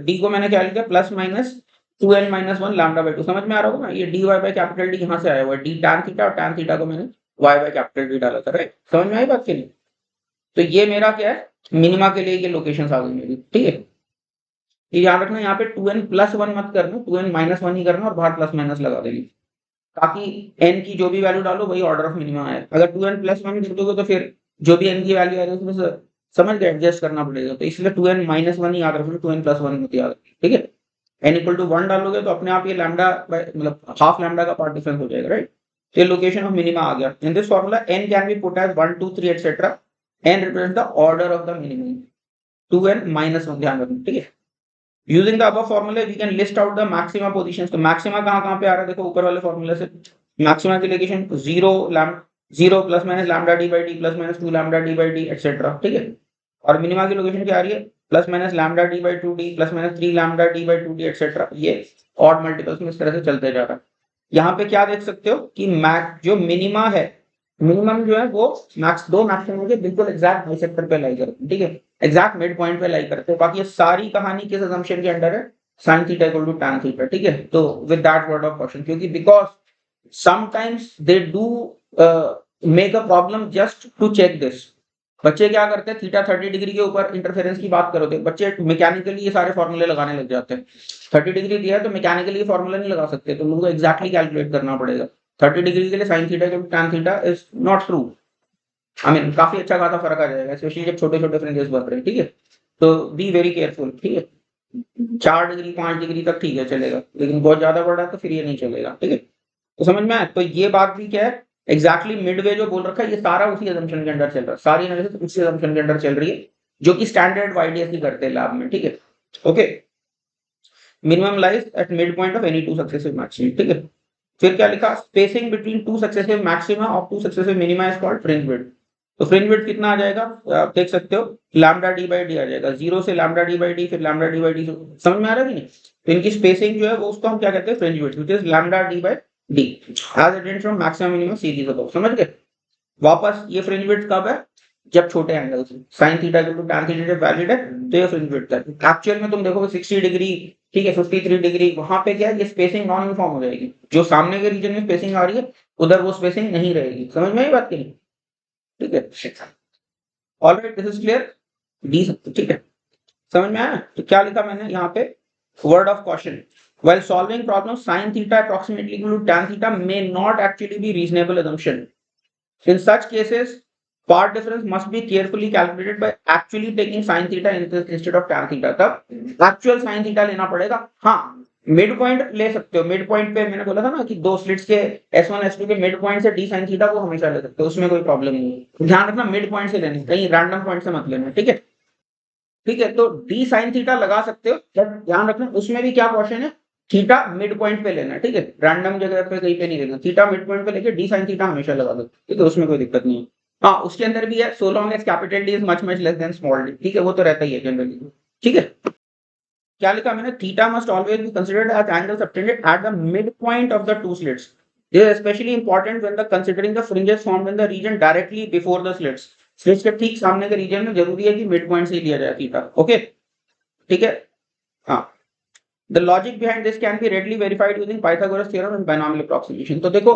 [SPEAKER 1] डी को मैंने क्या लिखा, plus minus 2n minus 1 lambda by 2। समझ में आ रहा होगा ना, ये dy बाय कैपिटल डी यहाँ से आया हुआ है, d tan थीटा, और tan थीटा को मैंने y बाय कैपिटल डी डाला था, राइट। समझ में आई बात के लिए। तो ये मेरा क्या है, मिनिमा के लिए ये लोकेशंस आ गई मेरी, ठीक है। ये याद रखना, यहाँ पे 2n प्लस 1 मत करना, 2n माइनस 1 ही करना और बाहर प्लस माइनस लगा देंगे, ताकि n की जो भी वैल्यू डालो वही ऑर्डर ऑफ मिनिमा आए। अगर 2n प्लस 1 कर दोगे तो फिर जो भी n की वैल्यू आएगी उसमें से समझ के एडजस्ट करना पड़ेगा, तो इसलिए 2n माइनस 1 ही याद रखना, 2n प्लस 1 मत याद रखना, ठीक है। n इक्वल टू 1 डालोगे तो अपने आप ये लैम्डा मतलब हाफ लैम्डा का पार्ट डिफरेंस हो जाएगा, राइट। तो ये लोकेशन ऑफ मिनिमा आ गया। In this formula n can be put as 1 2 3 etcetera, n represents the order of the minimum, 2n minus 1 ध्यान रखना, ठीक है। Using the above formula we can list out the maxima positions। तो maxima कहाँ पे आ रहा है, देखो ऊपर वाले फॉर्मूले से maxima की location 0 plus minus lambda D by D plus minus 2 lambda D by D etcetera, ठीक है। और मिनिमा की लोकेशन क्या आ रही है, plus minus lambda D by 2 D plus minus 3 lambda D by 2 D etcetera. ये ऑड मल्टीपल्स में इस तरह से चलते जा रहा है। यहाँ पे क्या देख सकते हो कि जो मिनिमा है, मिनिमम जो है वो दो मैक्सिमम के बिल्कुल एग्जैक्ट बाइसेक्टर पे लाई करते हैं, ठीक है, एग्जैक्ट मिड पॉइंट पे लाई करते हैं। बाकी ये सारी कहानी किस असम्पशन के अंडर है, sin theta equal to tan theta, ठीक है। तो with that word of question, क्योंकि because sometimes they do make a problem just to check this. बच्चे क्या करते हैं, थीटा 30 डिग्री के ऊपर इंटरफेरेंस की बात करो तो बच्चे मैकेनिकली ये सारे फॉर्मूले लगाने लग जाते हैं। 30 डिग्री दिया है तो मैकेनिकली फॉर्मूला नहीं लगा सकते, तो लोगों को एक्जैक्टली कैलकुलेट करना पड़ेगा। 30 डिग्री के लिए sin theta equal to tan theta is not true. I mean काफी अच्छा खासा फर्क आ जाएगा, स्पेशली जब छोटे छोटे फ्रिंजेस बन रहे हैं, ठीक है। तो बी वेरी केयरफुल, ठीक है। 4 डिग्री 5 डिग्री तक ठीक है चलेगा, लेकिन बहुत ज्यादा बढ़ रहा है तो फिर ये नहीं चलेगा, ठीक है। तो समझ में आया। तो ये बात भी क्या है, एग्जैक्टली मिडवे जो बोल रखा है ये सारा उसी असम्पशन के अंदर चल रहा है, सारी एनालिसिस उसी असम्पशन के अंदर चल रही है जो कि स्टैंडर्ड वाईडीएस ही करते हैं लैब में, ठीक है। Okay, minimum lies at mid point of any two successive maximum, ठीक है। फिर क्या लिखा, spacing between two successive maxima of two successive minima is called fringe width. तो फ्रिंज विड्थ कितना आ जाएगा, आप देख सकते हो लैम्डा डी बाई डी आ जाएगा, 0 से लैम्डा डी बाई डी फिर लैम्डा डी बाई डी। समझ में आ रहा है कि नहीं। तो इनकी स्पेसिंग जो है वो उसको हम क्या कहते हैं, fringe width, which is lambda D by d as it from maximum minimum series above. समझ गए। वापस ये फ्रिंज विड्थ कब है, जब छोटे एंगल से sin theta equal to tan theta जब वैलिड है तो ये फ्रिंज विड्थ है। एक्चुअल में तुम देखोगे 60 डिग्री, ठीक है, 53 डिग्री, वहां पे क्या है, ये स्पेसिंग नॉन यूनिफॉर्म हो जाएगी। जो सामने के रीजन में स्पेसिंग आ रही है उधर वो स्पेसिंग नहीं रहेगी। समझ में आई बात की नहीं, ठीक है। Alright, this is clear D, ठीक है। समझ में आया। तो क्या लिखा मैंने यहाँ पे, word of caution, while solving problem sin theta approximately equal to tan theta may not actually be reasonable assumption. In such cases, part difference must be carefully calculated by actually taking sin theta instead of tan theta। तब actual sin theta लेना पड़ेगा। हाँ, mid point ले सकते हो। Mid point पे मैंने बोला था ना कि दो स्लिट्स के S1 S2 के मिड पॉइंट से d sin थीटा वो हमेशा ले सकते हो, उसमें कोई प्रॉब्लम नहीं है। ध्यान रखना मिड पॉइंट से लेने, कहीं रैंडम पॉइंट से मत लेना, ठीक है। ठीक है, तो d sin थीटा लगा सकते हो, बट ध्यान रखना उसमें भी क्या क्वेश्चन है, थीटा मिड पॉइंट पे लेना, ठीक है, रैंडम जगह पे कहीं पे नहीं लेना। थीटा मिड पॉइंट पे लेके d sin थीटा हमेशा लगा दो, ठीक है, उसमें कोई दिक्कत नहीं है। हाँ, उसके अंदर भी है so long as capital D is much less than small d, ठीक है, वो तो रहता ही है जनरली, ठीक है। क्या लिखा मैंने, theta must always be considered as angle subtended at the mid point of the two slits. This is specially important when the considering the fringes formed in the region directly before the slits. Slits के ठीक सामने के reason में जरूरी है कि mid point से लिया जाए थीटा, ओके, ठीक है। हाँ, the logic behind this can be readily verified using Pythagoras theorem and binomial approximation। तो देखो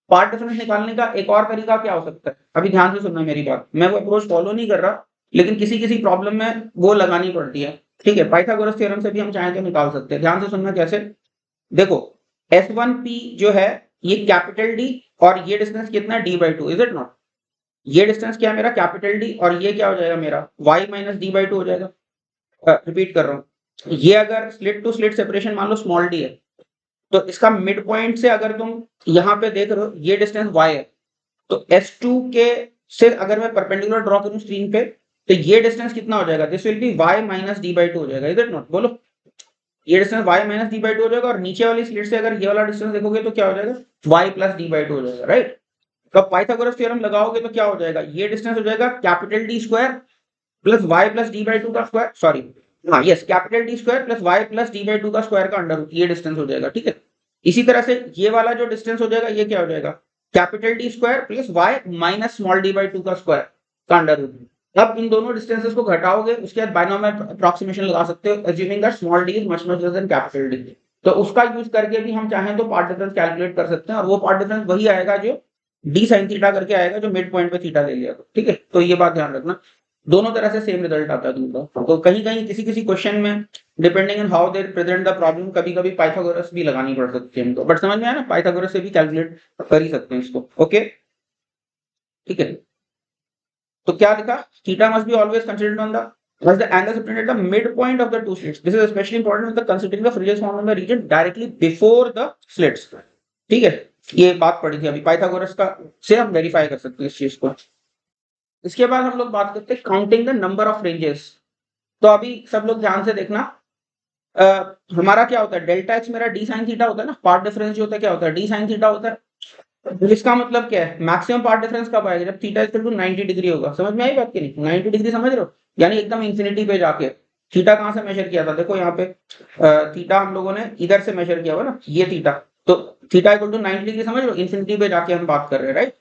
[SPEAKER 1] पार्ट डिफरेंस निकालने का एक और तरीका क्या हो सकता है, अभी ध्यान से सुनना मेरी बात, मैं वो अप्रोच फॉलो नहीं कर रहा, लेकिन किसी किसी प्रॉब्लम में वो लगानी पड़ती है, ठीक है। पाइथागोरस थ्योरम से भी हम चाहें तो निकाल सकते हैं। ध्यान से सुनना कैसे, देखो S1P जो है ये कैपिटल D और ये डिस्टेंस कितना है d/2, इज इट नॉट। ये डिस्टेंस क्या है मेरा, कैपिटल D, और ये क्या हो जाएगा मेरा y माइनस d/2 हो जाएगा। रिपीट कर रहा हूँ, ये अगर स्लिट टू स्लिट सेपरेशन मान लो स्मॉल d है, तो इसका मिड पॉइंट से अगर तुम यहाँ पे देख रहे हो ये डिस्टेंस y है, तो S2 के से अगर मैं परपेंडिकुलर ड्रॉ करूं स्क्रीन पे तो ये डिस्टेंस कितना हो जाएगा, this will be y minus d/2 हो जाएगा, इज इट नॉट। बोलो, ये डिस्टेंस y माइनस d/2 हो जाएगा, और नीचे वाली स्लिट से अगर ये वाला डिस्टेंस देखोगे तो क्या हो जाएगा y प्लस d/2 हो जाएगा, राइट। तो पाइथागोरस थ्योरम लगाओगे तो क्या हो जाएगा, ये डिस्टेंस हो जाएगा capital D square plus Y plus D by two का स्क्वायर, सॉरी हाँ yes, capital D square plus Y plus D by two का स्क्वायर का अंडर रूट, ये डिस्टेंस हो जाएगा। ठीक है, इसी तरह से ये वाला जो डिस्टेंस हो जाएगा ये क्या हो जाएगा, capital D square plus Y minus small D by two का स्क्वायर का अंडर रूट। अब इन दोनों डिस्टेंसेस को घटाओगे, उसके बाद बाइनोमियल अप्रोक्सीमेशन लगा सकते हो, assuming that small D is much much less than capital D. तो उसका यूज करके भी हम चाहें तो पार्ट डिफरेंस कैलकुलेट कर सकते हैं, और वो पार्ट डिफरेंस वही आएगा जो डी साइन थीटा करके आएगा, जो मिड पॉइंट पे थीटा ले लिया। ठीक है, तो ये बात ध्यान रखना, दोनों तरह से सेम रिजल्ट आता है तुमको। तो कहीं कहीं किसी किसी क्वेश्चन में depending on how they present the problem, कभी कभी पाइथागोरस भी लगानी पड़ सकती है इनको, बट समझ में आया ना, पाइथागोरस से भी कैलकुलेट कर ही सकते हैं इसको। ओके ठीक है, तो क्या लिखा, theta must be always considered on the as the angle subtended at the midpoint of the two slits. This is especially important with the considering the fringes formed in the region directly before the slits. ठीक है, ये बात पढ़ी थी अभी, Pythagoras का से हम वेरीफाई कर सकते हैं इस चीज को। इसके बाद हम लोग बात करते हैं counting the number of fringes. तो अभी सब लोग ध्यान से देखना, हमारा क्या होता है, डेल्टा एक्स मेरा डी साइन थीटा होता है ना, पार्ट डिफरेंस जो होता है क्या होता है, डी साइन थीटा होता है। इसका मतलब क्या है, मैक्सिमम पार्ट डिफरेंस कब आएगा, जब थीटा इक्वल टू 90 डिग्री होगा। समझ में आई बात की नहीं, 90 डिग्री समझ रहे हो, यानी एकदम इंफिनिटी पे जाके। थीटा कहाँ से मेजर किया था, देखो यहाँ पे थीटा हम लोगों ने इधर से मेजर किया हुआ ना, ये थीटा, तो थीटा इक्वल टू 90 डिग्री समझ रहे हो, इंफिनिटी पे जाके हम बात कर रहे हैं, राइट।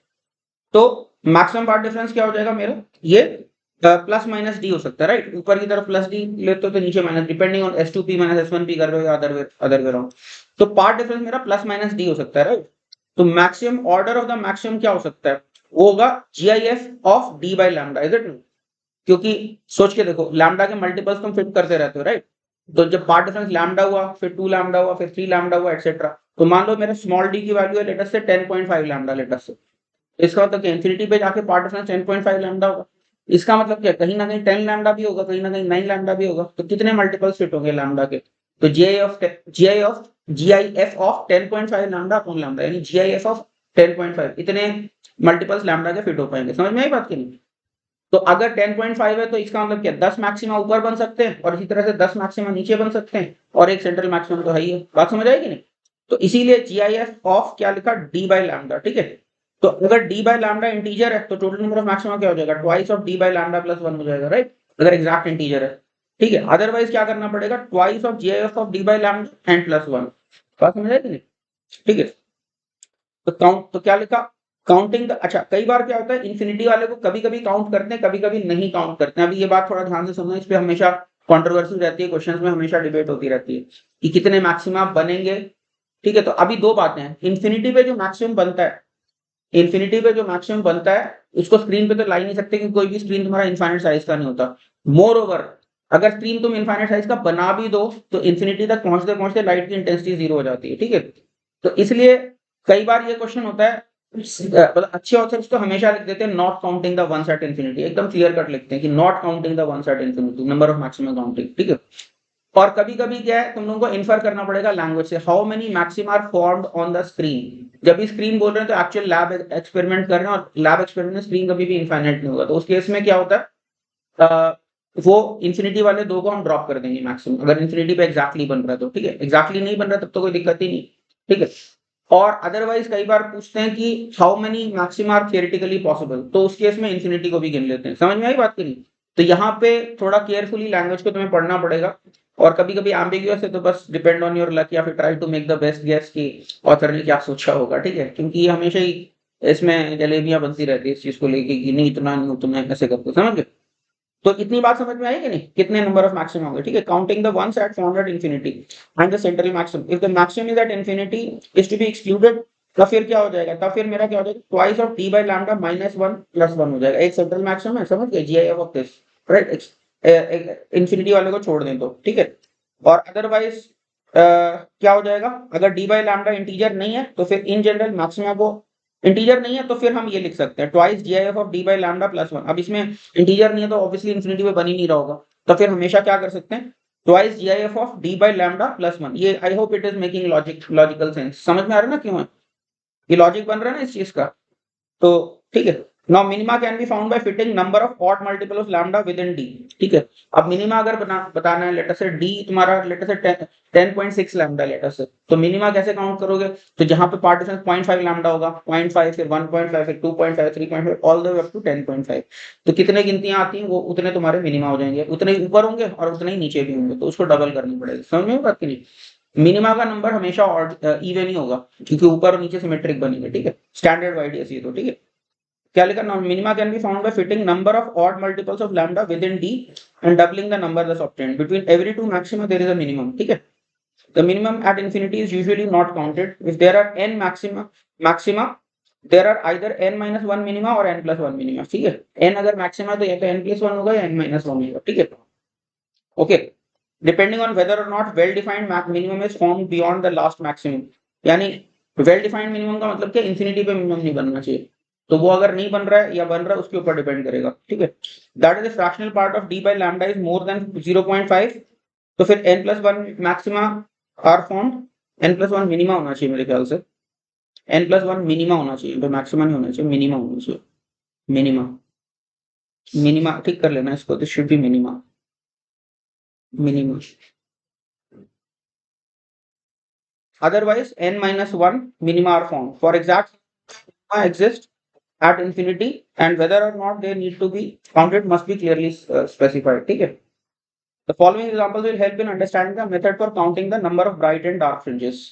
[SPEAKER 1] तो मैक्सिमम पार्ट डिफरेंस क्या हो जाएगा मेरा, ये प्लस माइनस डी हो सकता है, राइट। ऊपर की तरफ प्लस डी लेते हो तो नीचे minus, depending on S2P minus S1P कर रहे हो या अदर वे राउंड। तो पार्ट डिफरेंस मेरा प्लस माइनस डी हो सकता है, राइट। तो maximum order of the maximum क्या हो सकता है, वो होगा GIF of D by lambda, is it, क्योंकि सोच के देखो लैम्डा के मल्टीपल्स तुम फिट करते रहते हो, राइट। तो जब पार्ट डिफरेंस लैम्डा हुआ, फिर 2 लैम्डा हुआ, फिर 3 लैम्डा हुआ, एटसेट्रा। तो मान लो मेरा स्मॉल डी की वैल्यू है let's say 10.5 lambda let's say, इसका मतलब इंफिनिटी पे जाके पार्ट डिफरेंस 10.5 लैम्डा होगा। इसका मतलब क्या, कहीं ना कहीं 10 लैम्डा भी होगा, कहीं ना कहीं 9 लैम्डा भी होगा। तो कितने मल्टीपल्स फिट होंगे लैम्डा के, तो GIF of 10.5 lambda upon lambda, यानी GIF ऑफ 10.5, इतने मल्टीपल्स लैम्डा के फिट हो पाएंगे। समझ में आई बात की नहीं। तो अगर 10.5 है तो इसका मतलब क्या, 10 मैक्सिमा ऊपर बन सकते हैं, और इसी तरह से 10 मैक्सिमा नीचे बन सकते हैं, और एक सेंट्रल मैक्सिमम तो है ही है। बात समझ आएगी नहीं। तो इसीलिए GIF ऑफ क्या लिखा, डी बाई लैम्डा। ठीक है, तो अगर डी बाई लैम्डा इंटीजर है तो टोटल नंबर ऑफ मैक्सिमा क्या हो जाएगा, twice of D by lambda plus 1 हो जाएगा, राइट, अगर एग्जैक्ट इंटीजर है। ठीक है, अदरवाइज क्या करना पड़ेगा, twice of GIF of D by lambda and plus 1। बात समझ आएगी नहीं। ठीक है, तो काउंट, तो क्या लिखा, काउंटिंग द, अच्छा कई बार क्या होता है, इन्फिनिटी वाले को कभी कभी काउंट करते हैं, कभी कभी नहीं काउंट करते हैं। अभी ये बात थोड़ा ध्यान से सुनना, इस पे हमेशा कंट्रोवर्सी रहती है, क्वेश्चंस में हमेशा डिबेट होती रहती है कि कितने मैक्सिमा बनेंगे। ठीक है, तो अभी दो बातें हैं, इन्फिनिटी पे जो मैक्सिमम बनता है, इन्फिनिटी पे जो मैक्सिमम बनता है उसको स्क्रीन पे तो ला ही नहीं सकते, क्योंकि कोई भी स्क्रीन तुम्हारा इनफाइनाइट साइज का नहीं होता। मोर ओवर, अगर स्क्रीन तुम इनफाइनाइट साइज का बना भी दो तो इन्फिनिटी तक पहुंचते पहुंचते लाइट की इंटेंसिटी 0 हो जाती है। ठीक है, तो इसलिए कई बार ये क्वेश्चन होता है, मतलब अच्छे ऑथर्स तो हमेशा लिख देते हैं not counting the ones at infinity, एकदम क्लियर कट लिखते हैं कि not counting the ones at infinity, number of maximum counting. ठीक है, और कभी कभी क्या है, तुम लोगों को इन्फर करना पड़ेगा लैंग्वेज से, how many maxima are formed on the screen. जब भी स्क्रीन बोल रहे हैं तो एक्चुअल लैब एक्सपेरिमेंट कर रहे हैं, और लैब एक्सपेरिमेंट में स्क्रीन कभी भी इनफाइनाइट नहीं होगा। तो उस केस में क्या होता है, वो इन्फिनिटी वाले दो को हम ड्रॉप कर देंगे मैक्सिमम, अगर इन्फिनिटी पे एग्जैक्टली बन रहा है तो। ठीक है, एग्जैक्टली नहीं बन रहा तब तो कोई दिक्कत ही नहीं। ठीक है, और अदरवाइज कई बार पूछते हैं कि how many maxima are theoretically possible, तो उस केस में इन्फिनिटी को भी गिन लेते हैं। समझ में आई बात की नहीं। तो यहाँ पे थोड़ा केयरफुली लैंग्वेज को तुम्हें पढ़ना पड़ेगा, और कभी कभी एम्बिगुअस है तो बस डिपेंड ऑन योर लक, या फिर try to make the best guess कि ऑथर ने क्या सोचा होगा। ठीक है, क्योंकि ये हमेशा ही इसमें जलेबियां बनती रहती है इस चीज को लेके कि नहीं इतना नहीं उतना ऐसे करके, समझ गए। तो इतनी बात समझ में आई कि नहीं, कितने नंबर ऑफ मैक्सिमम होंगे। ठीक है, counting the ones at found at infinity and the central maximum, if the maximum is at infinity is to be excluded, तो फिर क्या हो जाएगा, तब फिर मेरा क्या हो जाएगा, twice of D by lambda minus 1 plus 1 हो जाएगा। एक सेंट्रल मैक्सिमम है, समझ गए, GIF of this, right, infinity वाले को छोड़ दें तो। ठीक है, और अदरवाइज क्या हो जाएगा, अगर डी बाई लैम्डा इंटीजर नहीं है तो फिर इन जनरल मैक्सिमा को, इंटीजर नहीं है तो फिर हम ये लिख सकते हैं twice GIF of D by lambda plus 1। अब इसमें इंटीजर नहीं है तो ऑब्वियसली इंफिनिटी में बन ही नहीं रहा होगा, तो फिर हमेशा क्या कर सकते हैं, twice GIF of D by lambda plus 1। ये आई hope it is making logical sense, समझ में आ रहा है ना क्यों है, ये लॉजिक बन रहा है ना इस चीज का। तो ठीक है, now minima can be found by fitting number of odd multiple of lambda within D. ठीक है, अब मिनिमा अगर बताना है, लेटर से डी तुम्हारा लेटर से 10.6 लैम्डा लेटर से, तो मिनिमा कैसे काउंट करोगे? तो जहां पे पार्टीशन 0.5 लैम्डा होगा, 0.5 फिर 1.5 फिर 2.5 3.5 all the way up to 10.5, तो कितने गिनतियां आती हैं वो उतने तुम्हारे मिनिमा हो जाएंगे, उतने ही ऊपर होंगे और उतने ही नीचे भी होंगे, तो उसको डबल करनी पड़ेगी। समझ में बात की नहीं? मिनिमा का नंबर हमेशा इवन ही होगा क्योंकि ऊपर और नीचे सिमेट्रिक बनेंगे। ठीक है, स्टैंडर्ड वाइड ये तो ठीक है। क्या लिखा? Minima can be found by fitting number of odd multiples of lambda within d and doubling the number thus obtained between every two maxima there is a minimum. ठीक है, the minimum at infinity is usually not counted if there are n maxima there are either n minus one minima और n plus one minima. ठीक है, n अगर maxima तो या तो n plus one होगा या n माइनस वन होगा। ठीक है, ओके, डिपेंडिंग ऑन वेदर और not well defined minimum is form beyond the last maximum. यानी वेल डिफाइंड मिनिमम का मतलब क्या? इंफिनिटी पे मिनिमम नहीं बनना चाहिए, तो वो अगर नहीं बन रहा है या बन रहा है उसके ऊपर डिपेंड करेगा। ठीक है, that is the fractional part of d by lambda is more than 0.5, तो फिर n plus one maxima are form, n plus one minima होना चाहिए मेरे ख्याल से, n प्लस वन मिनिमा होना चाहिए, तो मैक्सिमा नहीं होना चाहिए, मिनिमा होना चाहिए। मिनिमा मिनिमा ठीक कर लेना इसको, this should be minima, minima. Otherwise, n minus 1 minima are formed. For exact minima exist at infinity and whether or not they need to be counted must be clearly specified. ठीक है, the following examples will help in understanding the method for counting the number of bright and dark fringes.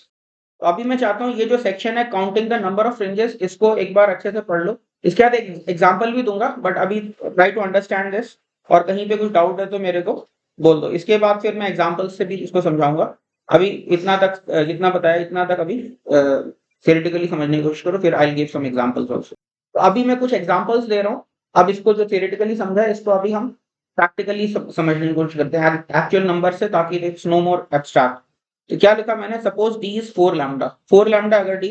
[SPEAKER 1] तो अभी मैं चाहता हूँ ये जो section है counting the number of fringes, इसको एक बार अच्छे से पढ़ लो। इसके बाद एक एग्जांपल भी दूंगा, बट अभी ट्राई टू अंडरस्टैंड दिस, और कहीं पे कुछ डाउट है तो मेरे को बोल दो। इसके बाद फिर मैं एग्जांपल्स से भी इसको समझाऊंगा। अभी इतना तक जितना बताया इतना तक अभी थियोरेटिकली समझने की कोशिश करो, फिर I will give some examples also. तो अभी मैं कुछ एग्जांपल्स दे रहा हूँ। अब इसको जो थियोरेटिकली समझा है इसको अभी हम प्रैक्टिकली समझने की कोशिश करते हैं एक्चुअल नंबर से, ताकि इट्स नो मोर एब्स्ट्रैक्ट। तो क्या लिखा मैंने? Suppose D is 4 lambda, 4 lambda अगर डी,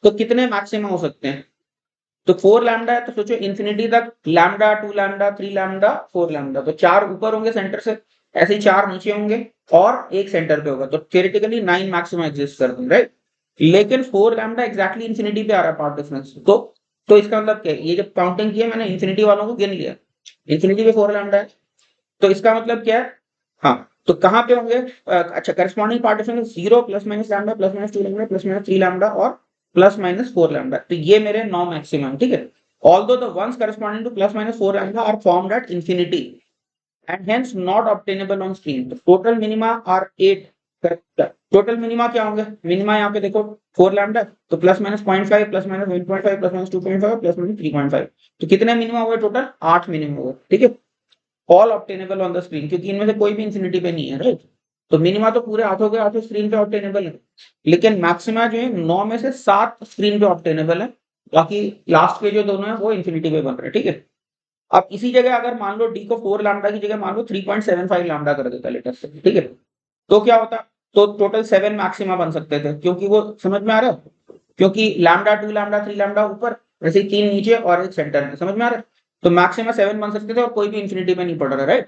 [SPEAKER 1] तो कितने मैक्सिमा हो सकते हैं? तो 4 लैम्डा है तो सोचो इन्फिनिटी तक लैम्डा, 2 लैम्डा, 3 लैम्डा, 4 लैम्डा, तो 4 ऊपर होंगे सेंटर से, ऐसे ही 4 नीचे होंगे और एक सेंटर पे होगा, तो थियोरेटिकली 9 मैक्सिमा एग्जिस्ट करते हैं, राइट? लेकिन 4 लैम्डा एग्जैक्टली इन्फिनिटी पे आ रहा है पार्ट डिफरेंस, तो इसका मतलब क्या है? ये जब काउंटिंग किया मैंने इन्फिनिटी वालों को गिन लिया, इन्फिनिटी पे 4 लैम्डा है, तो इसका मतलब क्या है? हाँ, तो कहाँ पे होंगे? अच्छा, corresponding partition 0 plus minus lambda plus minus 2 lambda plus minus 3 lambda और प्लस माइनस 4 लैम्डा, तो ये मेरे 9 मैक्सिमम। ठीक है, although the ones corresponding to plus minus 4 lambda are formed at infinity and hence not obtainable on screen. The total minima are 8. Total minima क्या होंगे? Minima यहाँ पे देखो 4 लैम्डा, तो plus minus 0.5 plus minus 1.5 plus minus 2.5 plus minus 3.5, तो कितने minima हुए total? 8 minima हुए। ठीक है, all obtainable on the screen, क्योंकि इनमें से कोई भी इंफिनिटी पे नहीं है, राइट? तो मिनिमा तो पूरे 8 के 8 स्क्रीन पे ऑब्टेनेबल है, लेकिन मैक्सिमा जो है 9 में से 7 स्क्रीन पे ऑब्टेनेबल है, बाकी लास्ट के जो दोनों है वो इंफिनिटी पे बन रहे हैं। ठीक है, अब इसी जगह अगर मान लो डी को 4 लैम्डा की जगह मान लो 3.75 लैम्डा कर देता लेटेस्ट से, ठीक है, तो क्या होता? तो टोटल 7 मैक्सिमा बन सकते थे, क्योंकि वो समझ में आ रहा है, क्योंकि लैम्डा 2 लैम्डा 3 लैम्डा ऊपर, वैसे 3 नीचे और एक सेंटर में, समझ में आ रहा है? तो मैक्सिमा 7 बन सकते थे और कोई भी इंफिनिटी में नहीं पड़ रहा, राइट?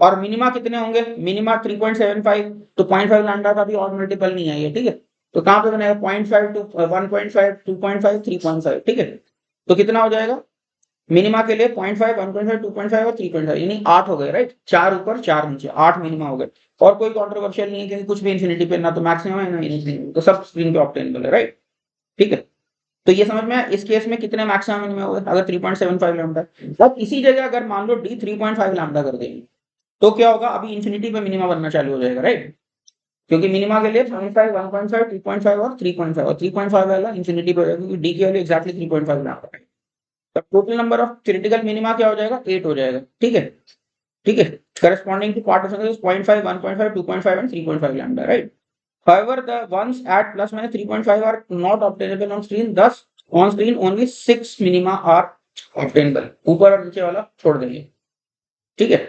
[SPEAKER 1] और मिनिमा कितने होंगे? मिनिमा 3.75, तो 0.5 लैम्डा का भी और मल्टीपल नहीं है ये। ठीक है, तो कहां पे बनेगा? 0.5 टू 1.5 2.5 3.5। ठीक है, तो कितना हो जाएगा मिनिमा के लिए? 0.5 1.5 2.5 और 3.5, यानी 8 हो गए, राइट? 4 ऊपर 4 नीचे, 8 मिनिमा हो गए, और कोई कंट्रोवर्शियल नहीं है क्योंकि कुछ भी इंफिनिटी पे ना तो मैक्सिमम है ना इन्फिनिटी, तो सब स्क्रीन पे ऑब्टेनेबल है, राइट? ठीक है, तो ये समझ में आया? इस केस में कितने मैक्सिमम मिनिमा हो गए अगर 3.75 लैम्डा। अब इसी जगह अगर मान लो डी 3.5 लैम्डा कर देंगे, तो क्या होगा? अभी इंफिनिटी पे मिनिमा बनना चालू हो जाएगा, राइट? क्योंकि मिनिमा के लिए 0.5 1.5 2.5 और 3.5, और 3.5 वाला इंफिनिटी पे हो जाएगा क्योंकि डी के लिए एक्जैक्टली 3.5 लैम्डा है। तब total number of theoretical minima क्या हो जाएगा? 8 हो जाएगा। ठीक है, ठीक है, corresponding two part of 0.5 1.5 2.5 and 3.5 lambda, right? However, the ones at plus minus 3.5 are not obtainable on screen, thus on screen only 6 minima are obtainable, ऊपर और नीचे वाला छोड़ देंगे। ठीक है,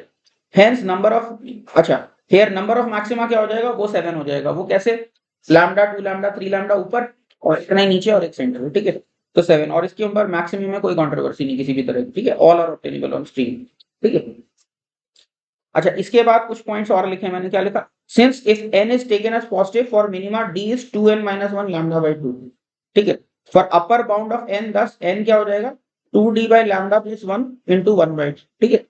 [SPEAKER 1] hence number of, अच्छा here number of maxima क्या हो जाएगा? वो 7 हो जाएगा। वो कैसे? लैम्डा 2 लैम्डा 3 लैम्डा ऊपर और इतना ही नीचे और एक सेंटर, ठीक है, तो 7, और इसके ऊपर मैक्सिमम में कोई कंट्रोवर्सी नहीं किसी भी तरह की। ठीक है, all are obtainable on screen. ठीक है, अच्छा इसके बाद कुछ पॉइंट्स और लिखे मैंने। क्या लिखा? Since if n is taken as positive for minima d is 2n - 1 lambda by 2। ठीक है, for upper bound of n, thus n क्या हो जाएगा? 2d by lambda plus 1 into 1 by, ठीक है,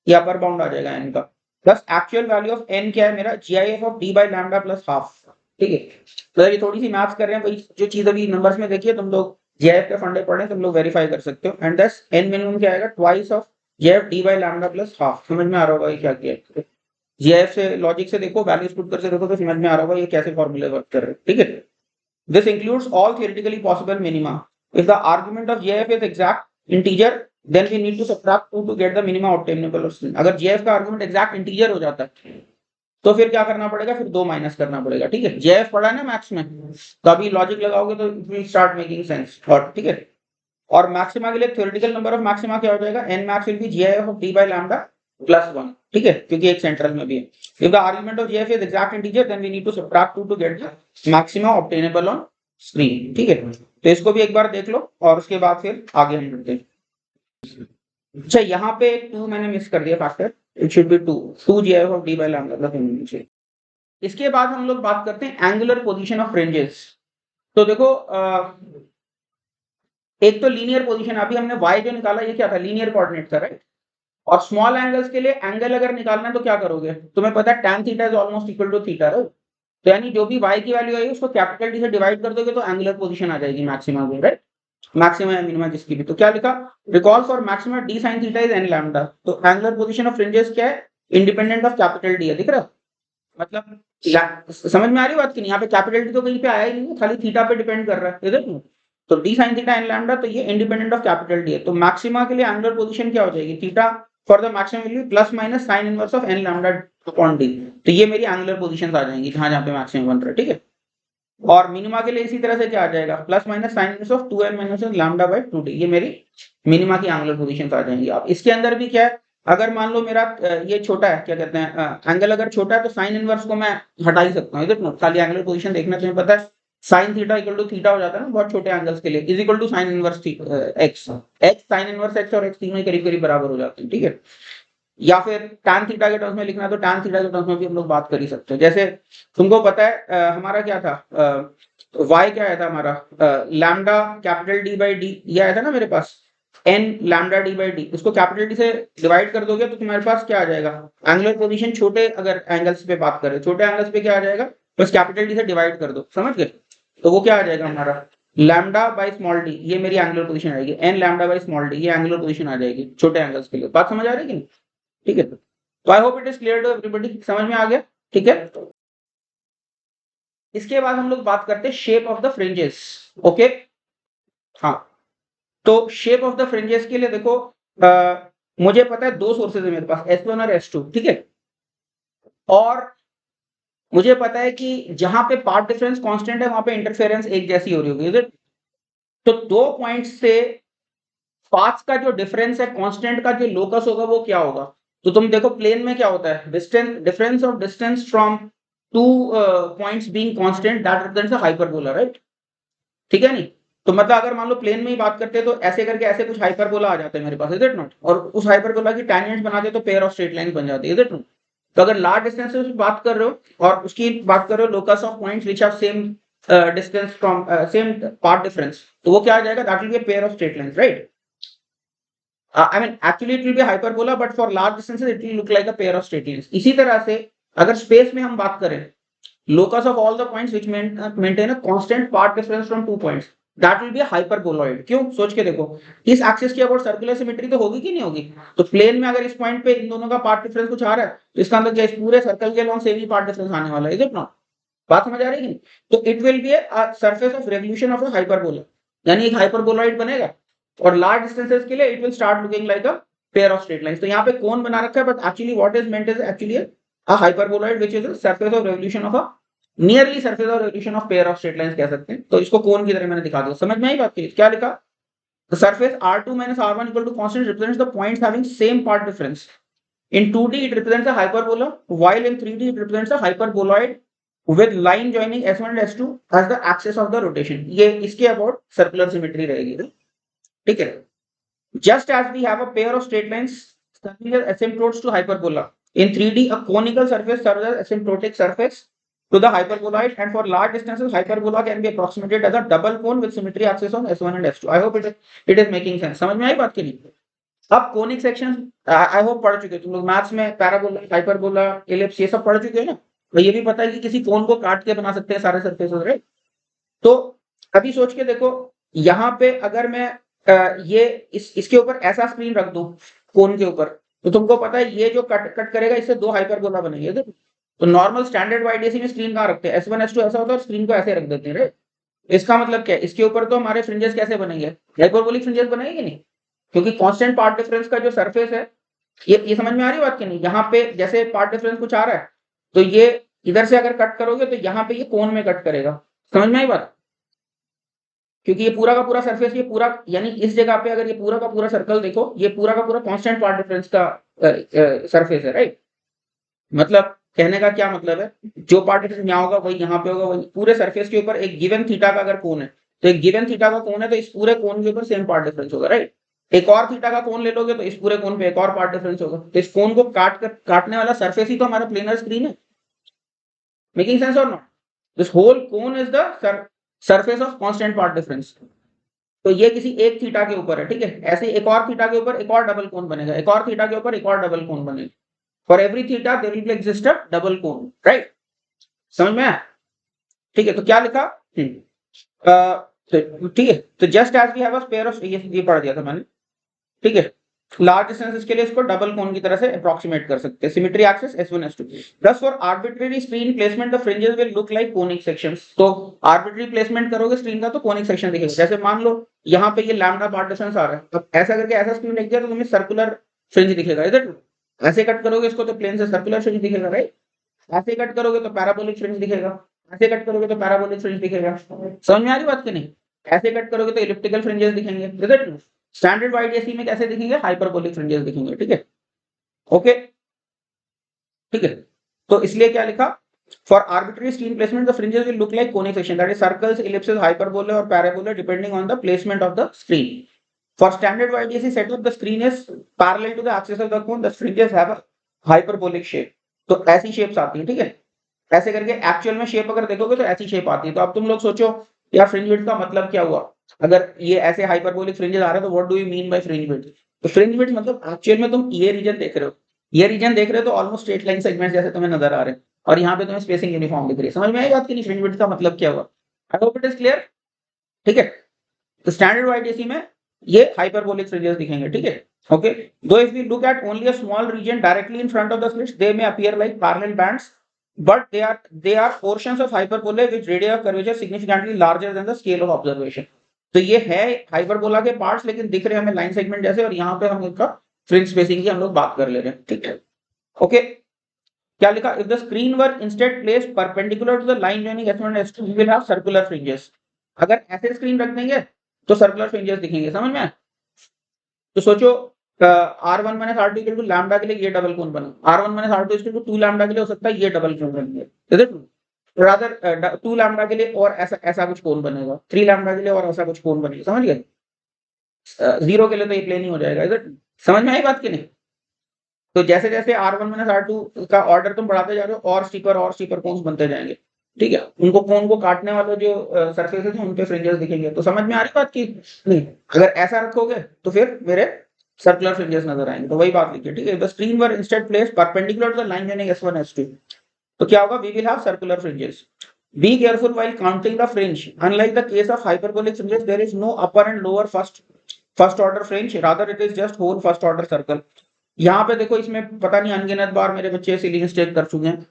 [SPEAKER 1] ये अपर बाउंड आ जाएगा n का, plus actual value of n क्या है मेरा, GIF of d by lambda plus half, ठीक है। मतलब ये थोड़ी सी मैथ्स कर रहे हैं, वही जो चीज अभी नंबर्स में देखिए, तुम लोग GIF के फंडे पढ़े, तुम लोग वेरीफाई कर सकते हो। एंड दस n मिनिमम क्या आएगा, twice of GIF d by lambda plus half. समझ में आ रहा होगा ये क्या किया है, GIF से लॉजिक से देखो, वैल्यूज पुट करके देखो तो समझ में आ रहा होगा ये कैसे फॉर्मूले वर्क कर रहे हैं, ठीक है। This includes all theoretically possible minima. If the argument of GIF is exact integer, then we need to subtract 2 to get the minima obtainable of string। अगर GIF का आर्गुमेंट एग्जैक्ट इंटीजर हो जाता है तो फिर क्या करना पड़ेगा, फिर 2 माइनस करना पड़ेगा, ठीक है। GIF पढ़ा है ना मैथ्स में, तो अभी लॉजिक लगाओगे तो it will start making sense, और ठीक है। और मैक्सिमा के लिए थ्योरेटिकल नंबर ऑफ मैक्सिमा क्या हो जाएगा, n max will be GIF of d by lambda plus 1, ठीक है, क्योंकि एक सेंट्रल में भी है। if the argument of GIF is exact integer then we need to subtract 2 to get the maxima obtainable on screen, ठीक है। तो इसको भी एक बार देख लो और उसके बाद फिर आगे हम बढ़ते हैं। अच्छा, यहाँ पे 2 मैंने मिस कर दिया factor, it should be 2 GIF of d by lambda plus 1। इसके बाद हम लोग बात करते हैं एंगुलर पोजीशन ऑफ फ्रिंजेस। तो देखो एक तो लीनियर पोजीशन, अभी हमने y जो निकाला ये क्या था, लीनियर कोऑर्डिनेट था, राइट। और स्मॉल एंगल्स के लिए एंगल अगर निकालना है तो क्या करोगे, तुम्हें पता है tan theta is almost equal to theta, right. तो यानी जो भी y की वैल्यू आएगी उसको कैपिटल D से डिवाइड कर दोगे तो एंगुलर पोजीशन आ जाएगी मैक्सिमा की, राइट। मैक्सिमा या मिनिमा जिसकी भी। तो क्या लिखा, recall for maxima d sin theta is n lambda. तो एंगुलर पोजीशन ऑफ फ्रिंजेस क्या है, इंडिपेंडेंट ऑफ कैपिटल D है, दिख रहा है। मतलब समझ में आ रही बात की नहीं, यहाँ पे कैपिटल D तो कहीं पे आया ही नहीं, खाली थीटा पे डिपेंड कर रहा है, इधर नहीं। तो d sin theta n lambda, तो ये इंडिपेंडेंट ऑफ कैपिटल D है। तो मैक्सिमा के लिए एंगुलर पोजीशन क्या हो जाएगी, theta for the maximum value plus minus sine inverse of n lambda upon d। तो ये मेरी एंगुलर पोजीशंस आ जाएंगी जहां जहां पे मैक्सिमम बन रहा है, ठीक है। और मिनिमा के लिए इसी तरह से क्या आ जाएगा, plus minus sine inverse of 2n minus lambda by 2d। ये मेरी मिनिमा की एंगुलर पोजीशंस आ जाएंगी। अब इसके अंदर भी क्या है, अगर मान लो मेरा ये छोटा है, क्या कहते हैं, एंगल अगर छोटा है तो साइन इनवर्स को मैं हटा ही सकता हूँ, इधर खाली एंगुलर पोजीशन देखना, तुम्हें पता है sine theta equal to theta हो जाता है ना बहुत छोटे एंगल्स के लिए, is equal to sine inverse x. X sine inverse x और एक्स तीनों करीब करीब बराबर हो जाते हैं, ठीक है। या फिर tan थीटा के टर्म्स में लिखना है तो tan थीटा के टर्म्स में भी हम लोग बात कर ही सकते हैं। जैसे तुमको पता है हमारा क्या था, y क्या आया था हमारा, lambda capital D by D, ये आया था ना मेरे पास, n lambda d by D. उसको कैपिटल D से डिवाइड कर दोगे तो तुम्हारे पास क्या आ जाएगा, एंगुलर पोजीशन छोटे अगर एंगल्स पे बात करें, छोटे एंगल्स पे क्या आ जाएगा, बस कैपिटल D से डिवाइड कर दो, समझ गए। तो वो क्या आ जाएगा हमारा, लैम्डा बाई स्मॉल डी, ये मेरी एंगुलर पोजीशन आएगी, n lambda by small D, ये एंगुलर पोजीशन आ जाएगी छोटे एंगल्स के लिए। बात समझ आ रही है कि नहीं, ठीक है। तो I hope it is clear to everybody, समझ में आ गया, ठीक है। इसके बाद हम लोग बात करते हैं shape of the fringes, okay. हाँ, तो शेप ऑफ द फ्रिंजेस के लिए देखो मुझे पता है 2 सोर्सेज है मेरे पास, S1 और S2, ठीक है। और मुझे पता है कि जहां पे पार्ट डिफरेंस कांस्टेंट है वहां पे इंटरफेरेंस एक जैसी हो रही होगी, इज इट। तो 2 पॉइंट्स से पाथ्स का जो डिफरेंस है कांस्टेंट का जो लोकस होगा वो क्या होगा। तो तुम देखो प्लेन में क्या होता है, distance, difference of distance from 2 points being constant that represents a hyperbola, right, ठीक है। नहीं तो मतलब अगर मान लो प्लेन में ही बात करते हैं तो ऐसे करके ऐसे कुछ हाइपरबोला आ जाते हैं मेरे पास, इज इट नॉट। और उस हाइपरबोला की टैंजेंट्स बनाते तो पेयर ऑफ स्ट्रेट लाइन बन जाती है, इज इट नॉट। तो अगर लार्ज डिस्टेंस से बात कर रहे हो और उसकी बात कर रहे हो locus of points which have same distance from same path difference, तो वो क्या आ जाएगा, that will be a pair of straight lines, right. I mean actually it will be hyperbola but for large distances it will look like a pair of straight lines। इसी तरह से अगर space में हम बात करें, locus of all the points which maintain a constant path difference from 2 points that will be a hyperboloid। क्यों, सोच के देखो, इस एक्सिस की अबाउट सर्कुलर सिमेट्री तो होगी कि नहीं होगी। तो प्लेन में अगर इस पॉइंट पे इन दोनों का पाथ डिफरेंस कुछ आ रहा है तो इसका मतलब क्या, इस पूरे सर्कल के लॉन्ग सेम ही पाथ डिफरेंस आने वाला है, इज इट नॉट। बात समझ आ रही है। तो it will be a surface of revolution of a hyperbola, यानी एक हाइपरबोलॉइड बनेगा। और लार्ज डिस्टेंसेस के लिए it will start looking like a pair of straight lines. तो यहाँ पे कोन बना रखा है but actually what is meant is actually a hyperboloid which is a surface of revolution of a nearly surface of revolution of pair of straight lines कह सकते हैं। तो इसको कोन की तरह मैंने दिखा दिया, समझ में आई बात की। क्या लिखा, the surface r2 minus r1 equal to constant represents the points having same path difference। in 2D it represents a hyperbola while in 3D it represents a hyperboloid with line joining S1 and S2 as the axis of the rotation। ये इसके about circular symmetry रहेगी, ठीक है। Just as we have a pair of straight lines serving as asymptotes to hyperbola, in 3D a conical surface serves as asymptotic surface to the hyperboloid, and for large distances hyperbola can be approximated as a double cone with symmetry axis on S1 and S2. I hope it is making sense. समझ में आई बात की नहीं? अब conic section I hope पढ़ चुके हो तुम लोग मैथ्स में, पैराबोला, हाइपरबोला, इलिप्स ये सब पढ़ चुके हो ना, तो ये भी पता है कि किसी कोन को काट के बना सकते हैं सारे सरफेसेस, राइट? तो अभी सोच के देखो, यहाँ पे अगर मैं ये इसके ऊपर ऐसा स्क्रीन रख दूं कोन के ऊपर, तो तुमको पता है ये जो कट करेगा इससे दो हाइपरबोला बनेंगे। तो नॉर्मल स्टैंडर्ड वाईडीसी में स्क्रीन कहाँ रखते हैं? S1 S2 ऐसा होता है और स्क्रीन को ऐसे रख देते हैं, राइट? इसका मतलब क्या है? इसके ऊपर तो हमारे फ्रिंजेस कैसे बनेंगे? हाइपरबोलिक फ्रिंजेस बनेंगे नहीं, क्योंकि कांस्टेंट पार्ट डिफरेंस का जो सरफेस है, ये समझ में आ रही बात की नहीं? यहाँ पे जैसे पार्ट डिफरेंस कुछ आ रहा है, तो ये इधर से अगर कट करोगे तो यहाँ पे ये कोन में कट करेगा। समझ में आई बात? क्योंकि ये पूरा का पूरा सरफेस, ये पूरा यानी इस जगह पे अगर ये पूरा का पूरा सर्कल देखो, ये पूरा का पूरा कांस्टेंट पार्ट डिफरेंस का सरफेस है, राइट? मतलब कहने का क्या मतलब है, जो पार्ट डिफरेंस यहाँ होगा वही यहाँ पे होगा, वही पूरे सरफेस के ऊपर एक गिवन थीटा का अगर कोन है, तो एक गिवन थीटा का कोन है तो इस पूरे कोन के ऊपर सेम पार्ट डिफरेंस होगा, राइट? एक और थीटा का कोन ले लोगे तो इस पूरे कोन पे एक और पार्ट डिफरेंस होगा। तो इस कोन को काटने वाला सरफेस ही तो हमारा प्लेनर स्क्रीन है। मेकिंग सेंस और not? This whole cone is the surface of constant path difference. तो ये किसी एक थीटा के ऊपर है, ठीक है? ऐसे एक और थीटा के ऊपर एक और डबल कोन बनेगा, एक और थीटा के ऊपर एक और डबल कोन बनेगा। For every theta there will exist a double cone, right? समझ में आया? ठीक है, तो क्या लिखा? ठीक है, तो just as we have a pair of, ये पढ़ दिया था मैंने, ठीक है? लार्ज डिस्टेंसेस के लिए इसको डबल कोन की तरह से अप्रोक्सीमेट कर सकते हैं। Symmetry axis S1 S2। Thus for arbitrary screen placement the fringes will look like conic sections। तो आर्बिट्री प्लेसमेंट करोगे स्क्रीन का तो कोनिक सेक्शन दिखेगा। जैसे मान लो यहाँ पे ये लैम्डा पार्ट डिफरेंस आ रहा है, अब ऐसा करके ऐसा स्क्रीन लिख दिया तो तुम्हें सर्कुलर फ्रिंज दिखेगा, इज इट? ऐसे कट करोगे इसको तो प्लेन से सर्कुलर फ्रिंज दिखेगा, राइट? ऐसे कट करोगे तो पैराबोलिक फ्रिंज दिखेगा, ऐसे कट करोगे तो पैराबोलिक फ्रिंज दिखेगा। समझ में आ रही बात की नहीं? ऐसे कट करोगे तो इलिप्टिकल फ्रिंजेस दिखेंगे, इज इट? स्टैंडर्ड वाईडीसी में कैसे दिखेंगे? हाइपरबोलिक फ्रिंजेस दिखेंगे, ठीक है? ओके, ठीक है? तो इसलिए क्या लिखा? For arbitrary screen placement the fringes will look like conic section, that is circles, ellipses, hyperbola और parabola depending on the placement of the screen. For standard YDC setup the screen is parallel to the axis of the cone, the fringes have a hyperbolic shape. तो ऐसी shapes आती है, ठीक है? ऐसे करके actual में शेप अगर देखोगे तो ऐसी शेप आती है। तो अब तुम लोग सोचो यार फ्रिंज विड्थ का मतलब क्या हुआ? अगर ये ऐसे हाइपरबोलिक फ्रिंजेस आ रहे हैं तो what do you mean by fringe width? तो फ्रिंज विड्थ मतलब एक्चुअल में तुम ये रीजन देख रहे हो, ये रीजन देख रहे हो तो ऑलमोस्ट स्ट्रेट लाइन सेगमेंट्स जैसे तुम्हें नजर आ रहे हैं, और यहाँ पे तुम्हें स्पेसिंग यूनिफॉर्म दिख रही है। समझ में आई बात की नहीं? फ्रिंज विड्थ का मतलब क्या हुआ? आई होप इट इज क्लियर, ठीक है? तो स्टैंडर्ड वाईडीसी में ये हाइपरबोलिक फ्रिंजेस दिखेंगे, ठीक है? Okay, though if we look at only a small region directly in front of the slits they may appear like parallel bands, but they are portions of hyperbola which radii of curvature significantly larger than the scale of observation। तो ये है hyperbola के parts, लेकिन दिख रहे हैं हमें line segment जैसे, और यहाँ पे हम इसका फ्रिंज स्पेसिंग की हम लोग बात कर ले रहे हैं, ठीक है? ओके, क्या लिखा? If the screen were instead placed perpendicular to the line joining S1 and S2 we will have circular fringes। अगर ऐसे स्क्रीन रख देंगे तो सर्कुलर फ्रिंजेस दिखेंगे। समझ में? तो सोचो R1 minus R2 equal to lambda के लिए ये डबल कोन बना, R1 minus R2 equal to 2 lambda के लिए हो सकता है ये डबल कोन बनेंगे, इज इट? रादर 2 लैम्डा के लिए और ऐसा कुछ कोन बनेगा, 3 लैम्डा के लिए और ऐसा कुछ कोन बनेगा। समझ गए? 0 के लिए तो ये प्लेन ही हो जाएगा, इज इट? समझ में आई बात की नहीं? तो जैसे जैसे R1 माइनस R2 का ऑर्डर तुम बढ़ाते जा रहे हो और स्टीपर कोन्स बनते जाएंगे, ठीक है? उनको कोन को काटने वाले जो सरफेसेस हैं उन पे फ्रिंजेस दिखेंगे। तो समझ में आ रही बात की नहीं? अगर ऐसा रखोगे तो फिर मेरे सर्कुलर फ्रिंजेस नजर आएंगे। तो वही बात लिखिए, ठीक है? The screen were instead placed perpendicular to the line joining S1 S2 तो क्या होगा? We will have circular fringes. Be careful while counting the fringe. Unlike the case of hyperbolic fringes, there is no upper and lower first order fringe. Rather, it is just whole first order circle. यहाँ पे देखो, इसमें पता नहीं अनगिनत बार मेरे बच्चे silly mistake कर चुके हैं।